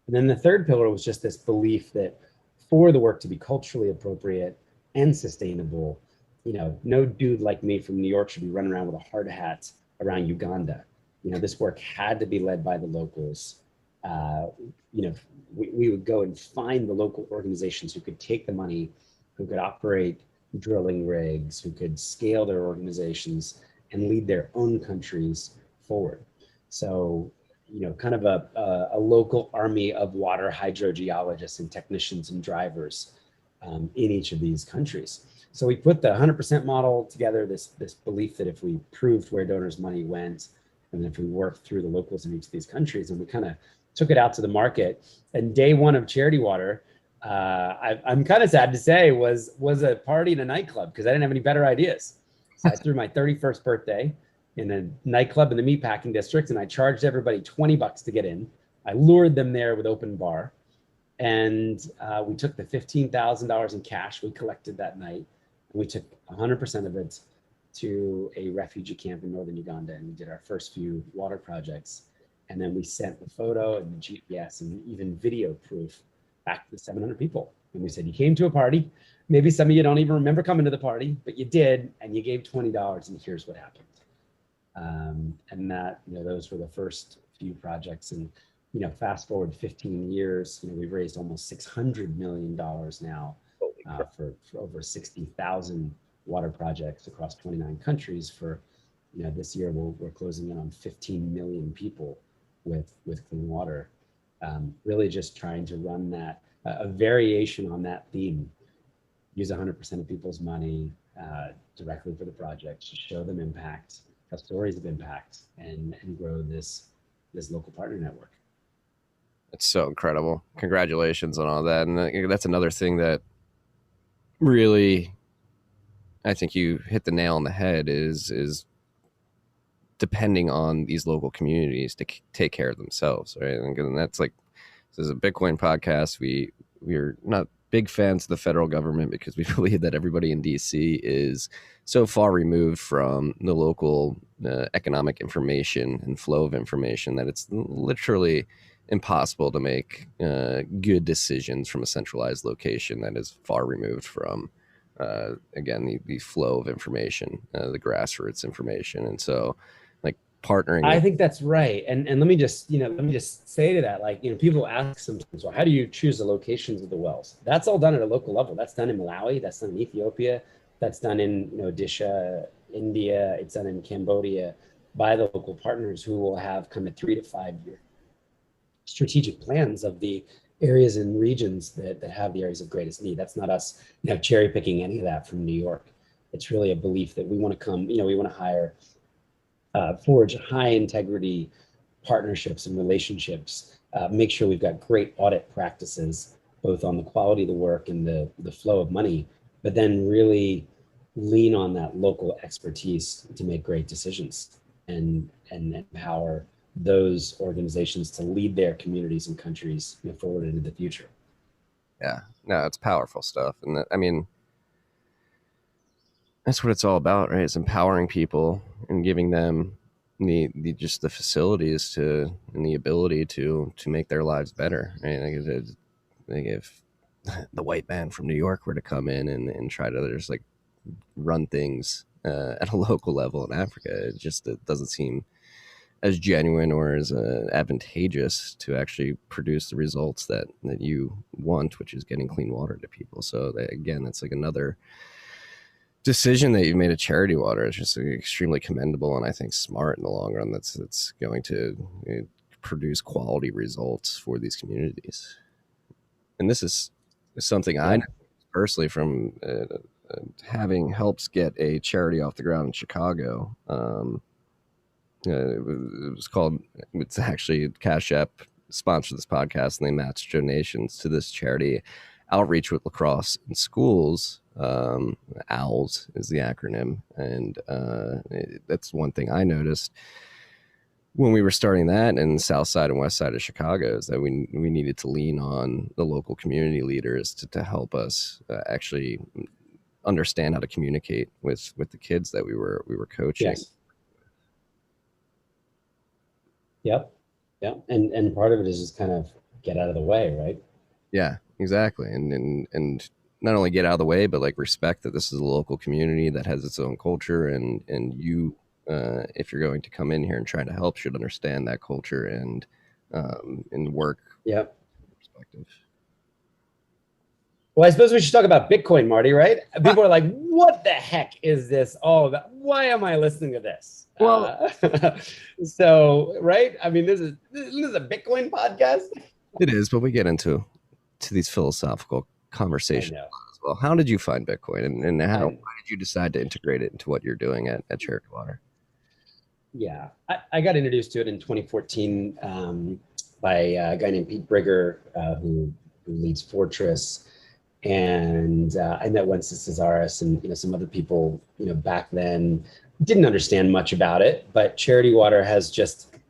And then the third pillar was just this belief that for the work to be culturally appropriate and sustainable, no dude like me from New York should be running around with a hard hat around Uganda. This work had to be led by the locals. We would go and find the local organizations who could take the money who could operate drilling rigs, who could scale their organizations and lead their own countries forward. So, kind of a local army of water hydrogeologists and technicians and drivers in each of these countries. So we put the 100% model together, this belief that if we proved where donors' money went, and if we worked through the locals in each of these countries, and we kind of took it out to the market. And day one of Charity Water, I'm kind of sad to say, was a party in a nightclub, because I didn't have any better ideas. So I threw my 31st birthday in a nightclub in the meatpacking district, and I charged everybody $20 to get in. I lured them there with open bar, and we took the $15,000 in cash we collected that night, and we took 100% of it to a refugee camp in northern Uganda, and we did our first few water projects. And then we sent the photo and the GPS and even video proof back to the 700 people. And we said, you came to a party. Maybe some of you don't even remember coming to the party, but you did, and you gave $20, and here's what happened. And that, those were the first few projects. And, fast forward 15 years, we've raised almost $600 million now for over 60,000 water projects across 29 countries. For, this year we're closing in on 15 million people with clean water. Really just trying to run that, a variation on that theme, use 100% of people's money directly for the project, to show them impact, have stories of impact, and grow this local partner network. It's so incredible. Congratulations on all that. And that's another thing that really, I think you hit the nail on the head, is depending on these local communities to take care of themselves, right? And that's like, this is a Bitcoin podcast. We're not big fans of the federal government, because we believe that everybody in DC is so far removed from the local economic information and flow of information that it's literally impossible to make good decisions from a centralized location that is far removed from, again, the flow of information, the grassroots information. And so, like, partnering. I think that's right. And let me just say to that, like, people ask sometimes, well, how do you choose the locations of the wells? That's all done at a local level. That's done in Malawi. That's done in Ethiopia. That's done in Odisha, India. It's done in Cambodia by the local partners, who will have kind of 3 to 5 year strategic plans of the areas and regions that have the areas of greatest need. That's not us, cherry picking any of that from New York. It's really a belief that we want to come, we want to hire, forge high integrity partnerships and relationships, make sure we've got great audit practices, both on the quality of the work and the flow of money, but then really lean on that local expertise to make great decisions and empower those organizations to lead their communities and countries forward into the future. Yeah, no, it's powerful stuff. And that's what it's all about, right? It's empowering people and giving them the facilities and the ability to make their lives better. Right? Like if the white man from New York were to come in and try to just like run things at a local level in Africa, it doesn't seem as genuine or as advantageous to actually produce the results that you want, which is getting clean water to people. So again, that's like another decision that you made at Charity Water. It's just extremely commendable, and I think smart in the long run. That's going to produce quality results for these communities. And this is something I know personally from having helped get a charity off the ground in Chicago. It's actually Cash App sponsored this podcast, and they matched donations to this charity outreach with lacrosse in schools. OWLS is the acronym. And that's one thing I noticed when we were starting that in the south side and west side of Chicago, is that we needed to lean on the local community leaders to help us actually understand how to communicate with the kids that we were coaching. Yes. Yep. And part of it is just kind of get out of the way, right? Yeah, exactly. And not only get out of the way, but like respect that this is a local community that has its own culture, and you, if you're going to come in here and try to help, should understand that culture and work. Yep. Perspective. Well, I suppose we should talk about Bitcoin, Marty, right? People are like, what the heck is this all about? Why am I listening to this? Well, So, right? I mean, isn't this a Bitcoin podcast? It is, but we get into these philosophical I conversations know. as well. How did you find Bitcoin, and I- why did you decide to integrate it into what you're doing at Charity Water? Yeah, I got introduced to it in 2014 by a guy named Pete Brigger, who leads Fortress, and I met Wences Cesaris and some other people back then. Didn't understand much about it, but Charity Water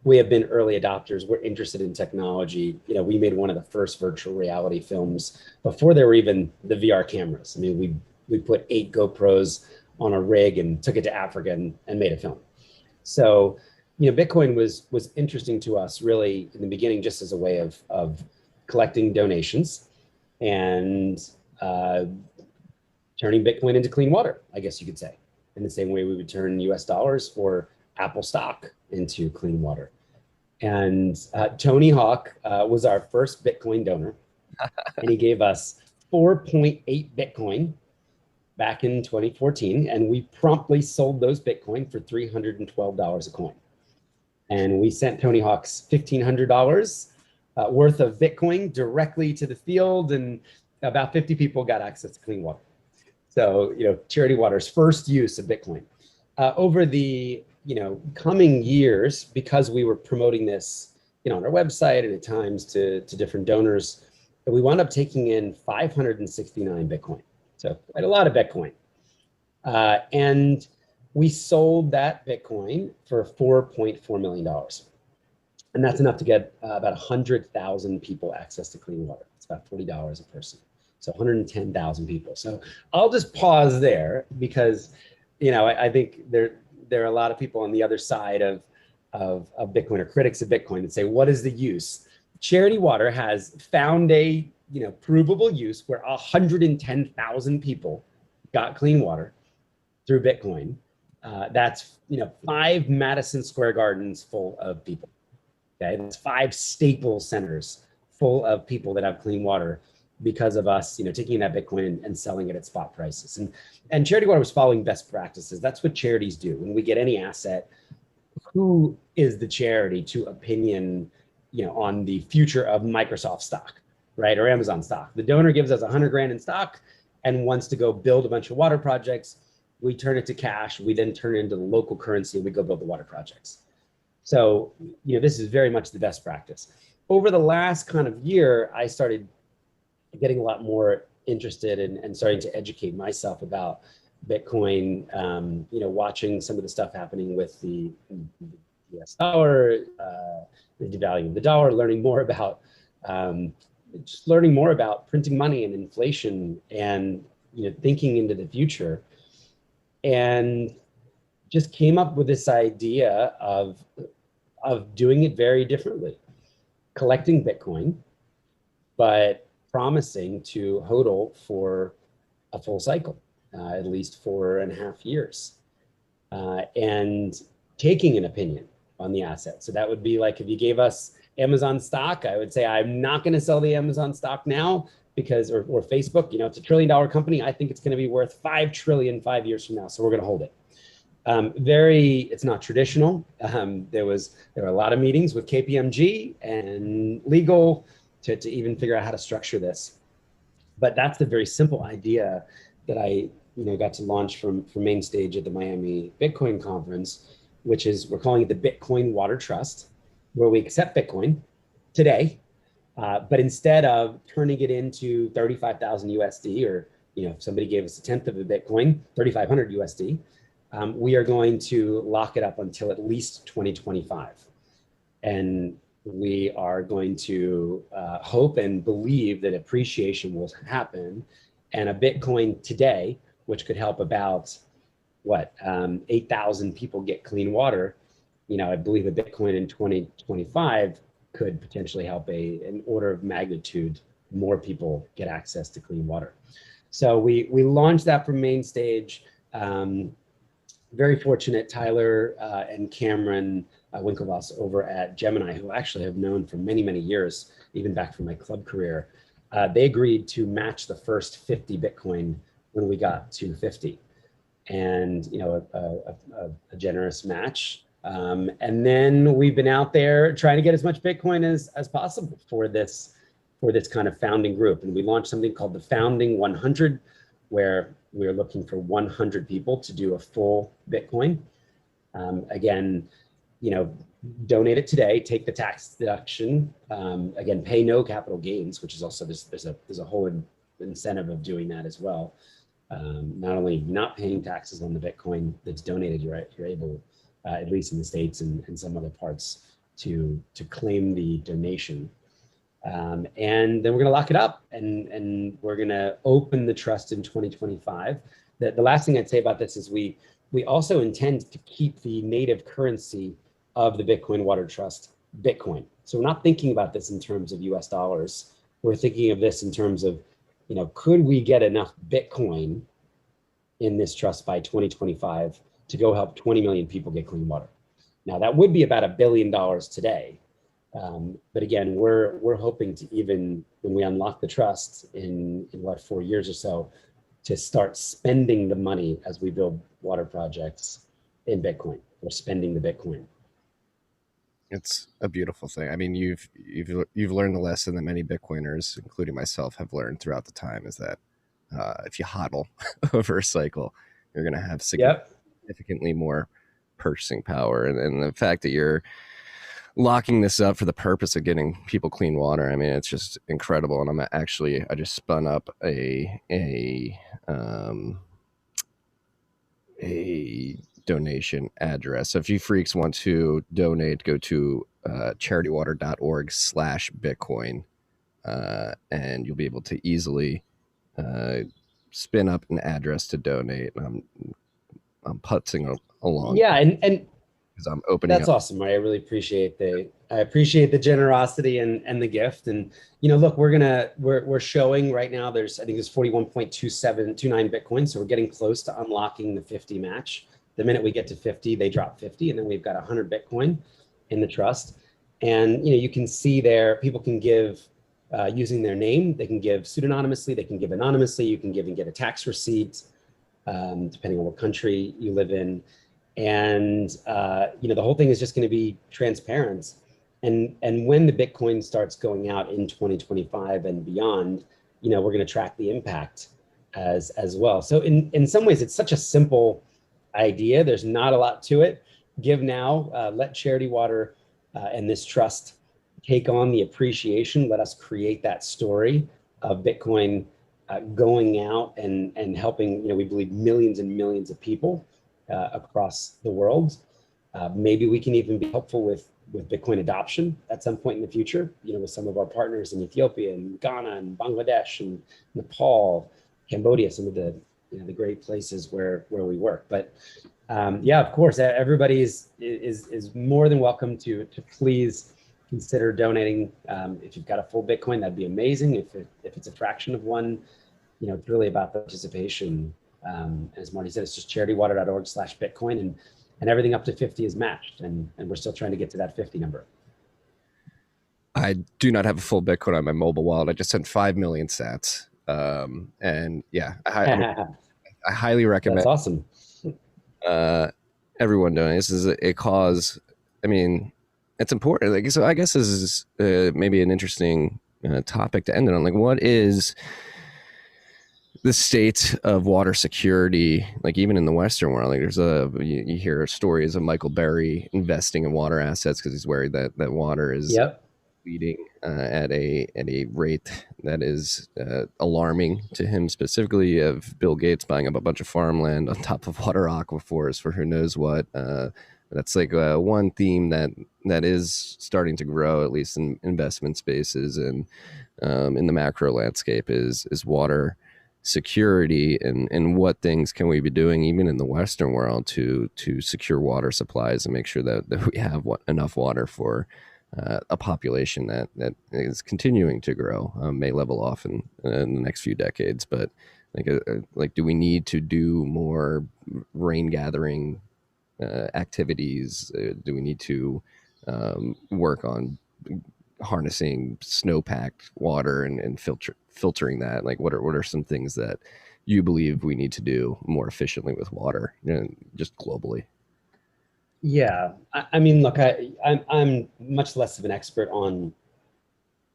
we have been early adopters. We're interested in technology. We made one of the first virtual reality films before there were even the VR cameras. I mean, we put 8 GoPros on a rig and took it to Africa and made a film. So, Bitcoin was interesting to us really in the beginning, just as a way of collecting donations and turning Bitcoin into clean water, I guess you could say, in the same way we would turn US dollars or Apple stock into clean water. And Tony Hawk was our first Bitcoin donor, and he gave us 4.8 Bitcoin back in 2014, and we promptly sold those Bitcoin for $312 a coin. And we sent Tony Hawk's $1,500 worth of Bitcoin directly to the field, and about 50 people got access to clean water. So, Charity Water's first use of Bitcoin. Over the coming years, because we were promoting this on our website and at times to different donors, we wound up taking in 569 Bitcoin. So quite a lot of Bitcoin. And we sold that Bitcoin for $4.4 million. And that's enough to get about 100,000 people access to clean water. It's about $40 a person. So 110,000 people. So I'll just pause there because, I think there are a lot of people on the other side of Bitcoin, or critics of Bitcoin, that say, what is the use? Charity Water has found a provable use where 110,000 people got clean water through Bitcoin. That's 5 Madison Square Gardens full of people. Okay, that's 5 Staples centers full of people that have clean water because of us, taking that Bitcoin and selling it at spot prices. And Charity Water was following best practices. That's what charities do. When we get any asset, who is the charity to opinion, on the future of Microsoft stock, right? Or Amazon stock. The donor gives us 100 grand in stock and wants to go build a bunch of water projects. We turn it to cash. We then turn it into the local currency and we go build the water projects. So, this is very much the best practice. Over the last kind of year, I started getting a lot more interested and starting to educate myself about Bitcoin, watching some of the stuff happening with the US dollar, the devaluing of the dollar, learning more about printing money and inflation and thinking into the future, and just came up with this idea of doing it very differently, collecting Bitcoin, but promising to HODL for a full cycle, at least 4.5 years, and taking an opinion on the asset. So that would be like if you gave us Amazon stock, I would say I'm not going to sell the Amazon stock now because, or Facebook, it's $1 trillion company. I think it's going to be worth 5 trillion 5 years from now. So we're going to hold it. It's not traditional. There were a lot of meetings with KPMG and legal to even figure out how to structure this. But that's the very simple idea that I got to launch from main stage at the Miami Bitcoin conference, which is, we're calling it the Bitcoin Water Trust, where we accept Bitcoin today, but instead of turning it into 35,000 USD, or if somebody gave us a tenth of a Bitcoin, 3,500 USD, we are going to lock it up until at least 2025. And we are going to hope and believe that appreciation will happen. And a Bitcoin today, which could help about 8,000 people get clean water, I believe a Bitcoin in 2025 could potentially help an order of magnitude more people get access to clean water. So we launched that from main stage. Very fortunate, Tyler and Cameron Winklevoss over at Gemini, who I actually have known for many, many years, even back from my club career, they agreed to match the first 50 Bitcoin when we got to 50, and a generous match. And then we've been out there trying to get as much Bitcoin as possible for this kind of founding group. And we launched something called the Founding 100, where we're looking for 100 people to do a full Bitcoin. Again, donate it today, take the tax deduction. Again, pay no capital gains, which is also, there's a whole incentive of doing that as well. Not only not paying taxes on the Bitcoin that's donated, you're able, at least in the States and some other parts, to claim the donation. And then we're going to lock it up, and we're going to open the trust in 2025. The last thing I'd say about this is we also intend to keep the native currency of the Bitcoin Water Trust Bitcoin. So we're not thinking about this in terms of US dollars. We're thinking of this in terms of, could we get enough Bitcoin in this trust by 2025 to go help 20 million people get clean water? Now that would be about $1 billion today. But again, we're hoping to, even when we unlock the trust in 4 years or so, to start spending the money as we build water projects in Bitcoin, or spending the Bitcoin. It's a beautiful thing. I mean, you've learned the lesson that many Bitcoiners, including myself, have learned throughout the time, is that if you hodl over a cycle, you're going to have significantly more purchasing power. And the fact that you're locking this up for the purpose of getting people clean water, I mean, it's just incredible. And I just spun up a donation address. So if you freaks want to donate, go to charitywater.org/Bitcoin, and you'll be able to easily spin up an address to donate. I'm putzing along. Yeah, and because I'm opening. That's awesome, Marty. I really appreciate the generosity and the gift. And look, we're showing right now. I think there's 41.29 Bitcoin, so we're getting close to unlocking the 50 match. The minute we get to 50, they drop 50, and then we've got 100 Bitcoin in the trust. And you can see there, people can give using their name. They can give pseudonymously. They can give anonymously. You can give and get a tax receipt, depending on what country you live in. And the whole thing is just going to be transparent. And when the Bitcoin starts going out in 2025 and beyond, we're going to track the impact as well. So in some ways, it's such a simple idea. There's not a lot to it. Give now, let Charity Water and this trust take on the appreciation. Let us create that story of Bitcoin going out and helping, we believe, millions and millions of people across the world. Maybe we can even be helpful with Bitcoin adoption at some point in the future, with some of our partners in Ethiopia and Ghana and Bangladesh and Nepal, Cambodia, some of the great places where we work. But of course, everybody is more than welcome to please consider donating. If you've got a full Bitcoin, that'd be amazing. If it's a fraction of one, it's really about the participation. As Marty said, it's just charitywater.org/Bitcoin, and everything up to 50 is matched, and we're still trying to get to that 50 number. I do not have a full Bitcoin on my mobile wallet. I just sent 5 million sats. And yeah, I highly recommend. That's awesome. Everyone doing this is a cause. I mean, it's important. So I guess this is maybe an interesting topic to end it on. Like, what is the state of water security, like even in the Western world? Like you hear stories of Michael Berry investing in water assets because he's worried that water is leading at a rate that is alarming to him specifically. Of Bill Gates buying up a bunch of farmland on top of water aquifers for who knows what. That's like one theme that is starting to grow, at least in investment spaces and in the macro landscape, is water security, and what things can we be doing even in the Western world to secure water supplies and make sure that we have enough water for a population that is continuing to grow, may level off in the next few decades. But like do we need to do more rain gathering activities? Do we need to work on harnessing snowpack water and filtering that? Like, what are some things that you believe we need to do more efficiently with water, just globally? Yeah, I mean, look, I'm much less of an expert on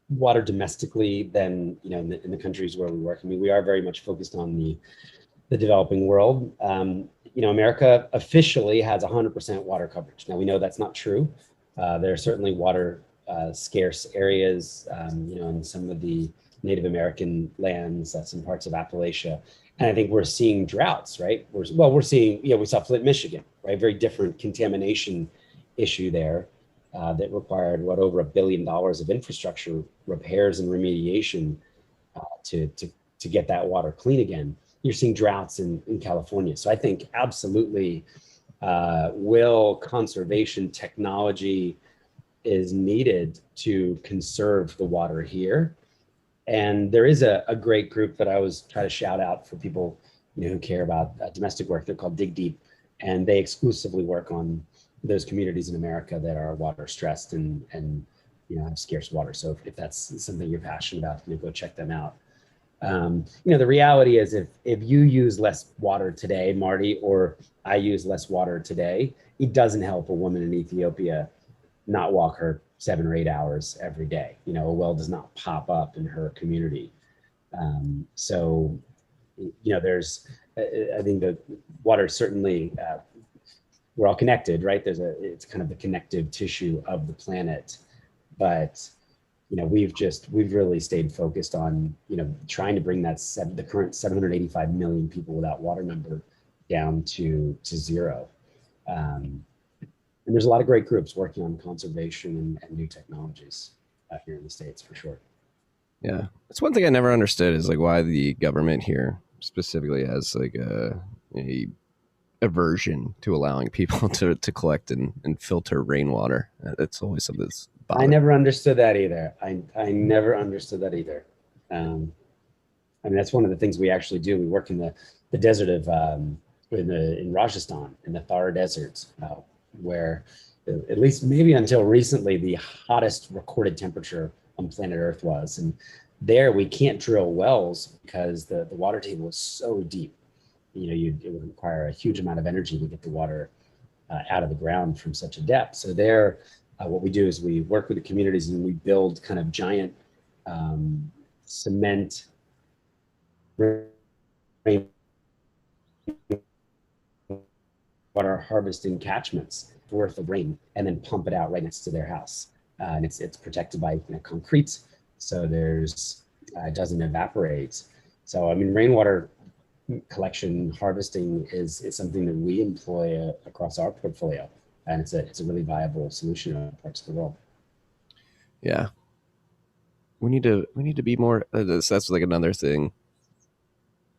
water domestically than in the countries where we work. I mean, we are very much focused on the developing world. America officially has 100% water coverage. Now we know that's not true. There are certainly water scarce areas, in some of the Native American lands, some parts of Appalachia. And I think we're seeing droughts, right? We're seeing, we saw Flint, Michigan, right? Very different contamination issue there that required over $1 billion of infrastructure repairs and remediation to get that water clean again. You're seeing droughts in California. So I think absolutely will conservation technology is needed to conserve the water here. And there is a great group that I always try to shout out for people who care about domestic work. They're called Dig Deep, and they exclusively work on those communities in America that are water stressed and have scarce water. So if that's something you're passionate about, go check them out. The reality is if you use less water today, Marty, or I use less water today, it doesn't help a woman in Ethiopia not walk her 7 or 8 hours every day. A well does not pop up in her community. So there's, I think the water certainly, we're all connected, right? It's kind of the connective tissue of the planet, but we've really stayed focused on, trying to bring the current 785 million people without water number down to zero. And there's a lot of great groups working on conservation and new technologies here in the States, for sure. Yeah. That's one thing I never understood is like why the government here specifically has like a aversion to allowing people to collect and filter rainwater. That's always something that's bothered. I never understood that either. I never understood that either. I mean, that's one of the things we actually do. We work in the desert of in Rajasthan, in the Thar deserts, where at least maybe until recently, the hottest recorded temperature on planet Earth was. And there we can't drill wells because the water table is so deep. It would require a huge amount of energy to get the water out of the ground from such a depth. So there, what we do is we work with the communities and we build kind of giant cement water harvesting catchments worth of rain, and then pump it out right next to their house. And it's protected by concrete, so it doesn't evaporate. So I mean, rainwater collection harvesting is something that we employ across our portfolio, and it's a really viable solution in parts of the world. Yeah, we need to be more. That's like another thing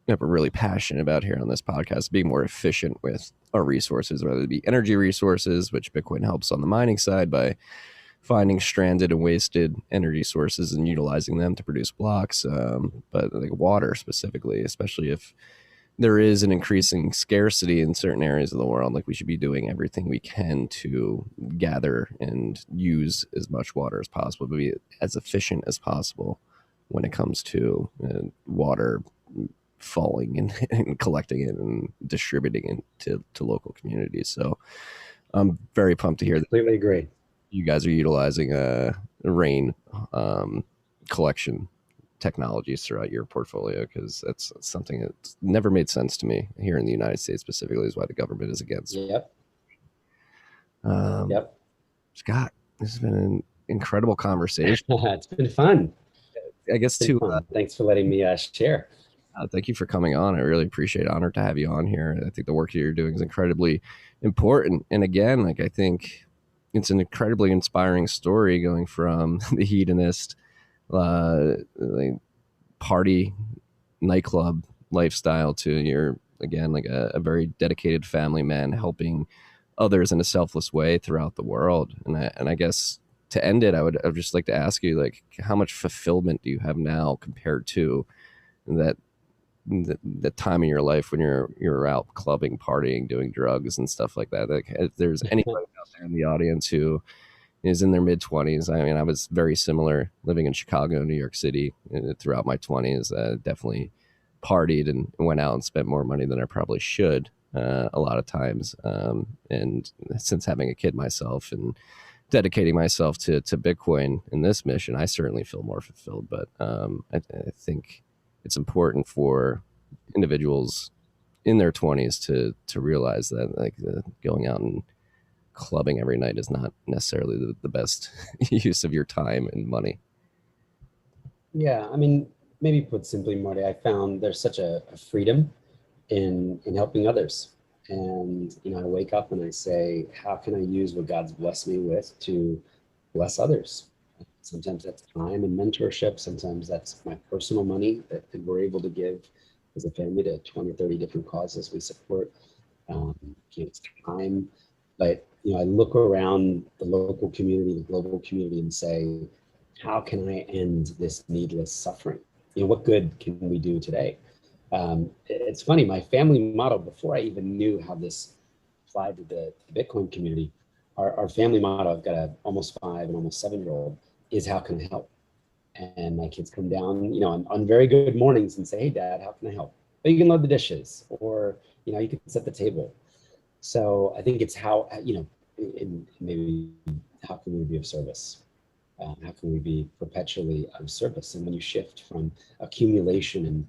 that we're really passionate about here on this podcast: being more efficient with our resources, whether it be energy resources, which Bitcoin helps on the mining side by finding stranded and wasted energy sources and utilizing them to produce blocks, but like water specifically, especially if there is an increasing scarcity in certain areas of the world, like we should be doing everything we can to gather and use as much water as possible, but be as efficient as possible when it comes to water falling and collecting it and distributing it to local communities. So I'm very pumped to hear that. Completely agree. You guys are utilizing rain collection technologies throughout your portfolio, because that's something that's never made sense to me here in the United States specifically, is why the government is against. Yep. Scott, this has been an incredible conversation. It's been fun. I guess thanks for letting me share. Thank you for coming on. I really appreciate it. Honored to have you on here. I think the work that you're doing is incredibly important. And again, like I think it's an incredibly inspiring story, going from the hedonist like party nightclub lifestyle to your, again, like a very dedicated family man helping others in a selfless way throughout the world. And I guess to end it, I would just like to ask you, like, how much fulfillment do you have now compared to that time in your life when you're out clubbing, partying, doing drugs and stuff like that? Like, if there's anybody out there in the audience who is in their mid 20s. I mean, I was very similar living in Chicago, New York City throughout my 20s. Definitely partied and went out and spent more money than I probably should a lot of times. And since having a kid myself and dedicating myself to Bitcoin in this mission, I certainly feel more fulfilled. But I think it's important for individuals in their 20s to realize that like going out and clubbing every night is not necessarily the best use of your time and money. Yeah, I mean, maybe put simply, Marty, I found there's such a freedom in helping others. And, you know, I wake up and I say, how can I use what God's blessed me with to bless others? Sometimes that's time and mentorship. Sometimes that's my personal money that we're able to give as a family to 20 or 30 different causes we support. It's time, but, you know, I look around the local community, the global community, and say, how can I end this needless suffering? You know, what good can we do today? It's funny, my family motto, before I even knew how this applied to the Bitcoin community, our family motto, I've got a almost 5 and almost 7-year-old, is how can I help? And my kids come down, you know, on very good mornings and say, hey, Dad, how can I help? But you can load the dishes, or, you know, you can set the table. So I think it's how, you know, maybe how can we be of service? How can we be perpetually of service? And when you shift from accumulation and,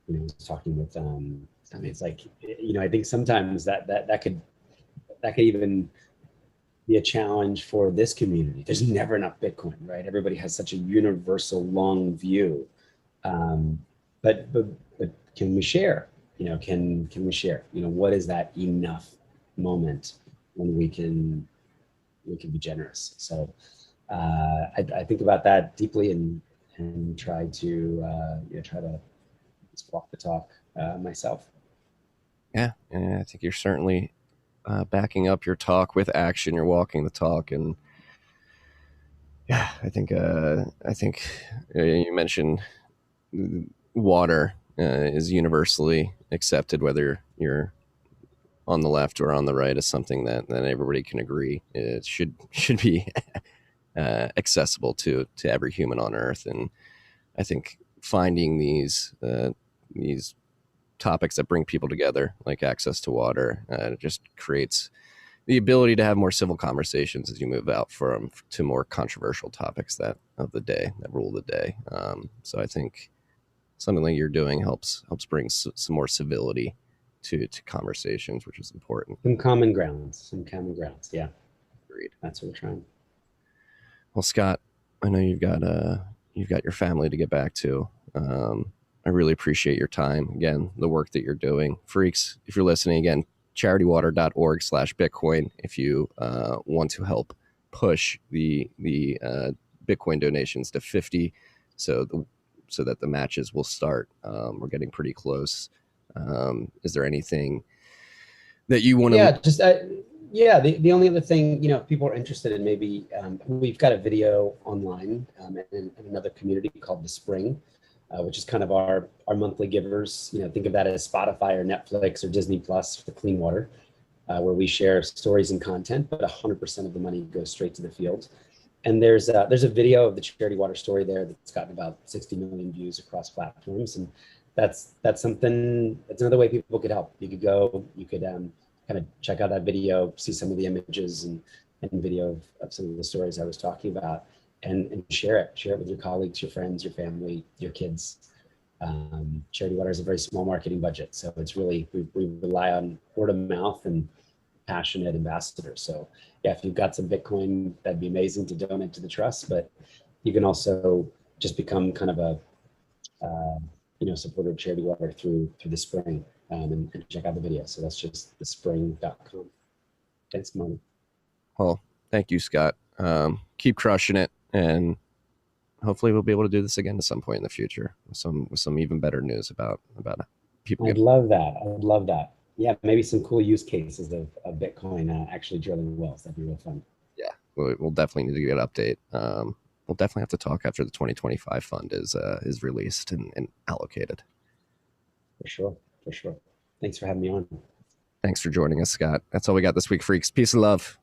you know, I was talking with, I mean, it's like, you know, I think sometimes that could even be a challenge for this community. There's never enough Bitcoin, right? Everybody has such a universal long view. But can we share? You know, can we share? You know, what is that enough moment when we can be generous? So I think about that deeply and try to just walk the talk myself. Yeah, and I think you're certainly backing up your talk with action. You're walking the talk, and yeah, I think you mentioned water is universally accepted, whether you're on the left or on the right, is something that everybody can agree it should be accessible to every human on Earth. And I think finding these topics that bring people together, like access to water, just creates the ability to have more civil conversations as you move out to more controversial topics that rule the day. So I think something like you're doing helps bring some more civility to conversations, which is important. Some common grounds. Yeah. Agreed. That's what we're trying. Well, Scott, I know you've got your family to get back to. I really appreciate your time. Again, the work that you're doing. Freaks, if you're listening, again, charitywater.org/Bitcoin if you want to help push the Bitcoin donations to 50 so that the matches will start. We're getting pretty close. Is there anything that you want to... The only other thing, you know, if people are interested in, maybe we've got a video online in another community called The Spring, which is kind of our monthly givers. You know, think of that as Spotify or Netflix or Disney Plus for clean water, where we share stories and content, but 100% of the money goes straight to the field. And there's a video of the Charity Water story there that's gotten about 60 million views across platforms, and that's another way people could help. You could kind of check out that video, see some of the images and video of some of the stories I was talking about, and share it with your colleagues, your friends, your family, your kids. Charity Water is a very small marketing budget, so it's really, we rely on word of mouth and passionate ambassadors. So yeah, if you've got some Bitcoin, that'd be amazing to donate to the trust, but you can also just become kind of a supporter of Charity Water through The Spring, and check out the video. So that's just thespring.com. Thanks, Marty. Well, thank you, Scott. Keep crushing it, and hopefully we'll be able to do this again at some point in the future with some even better news about people. I'd love that. Yeah, maybe some cool use cases of Bitcoin actually drilling wells. That'd be real fun. Yeah, we'll definitely need to get an update. We'll definitely have to talk after the 2025 fund is released and allocated. For sure. Thanks for having me on. Thanks for joining us, Scott. That's all we got this week, freaks. Peace and love.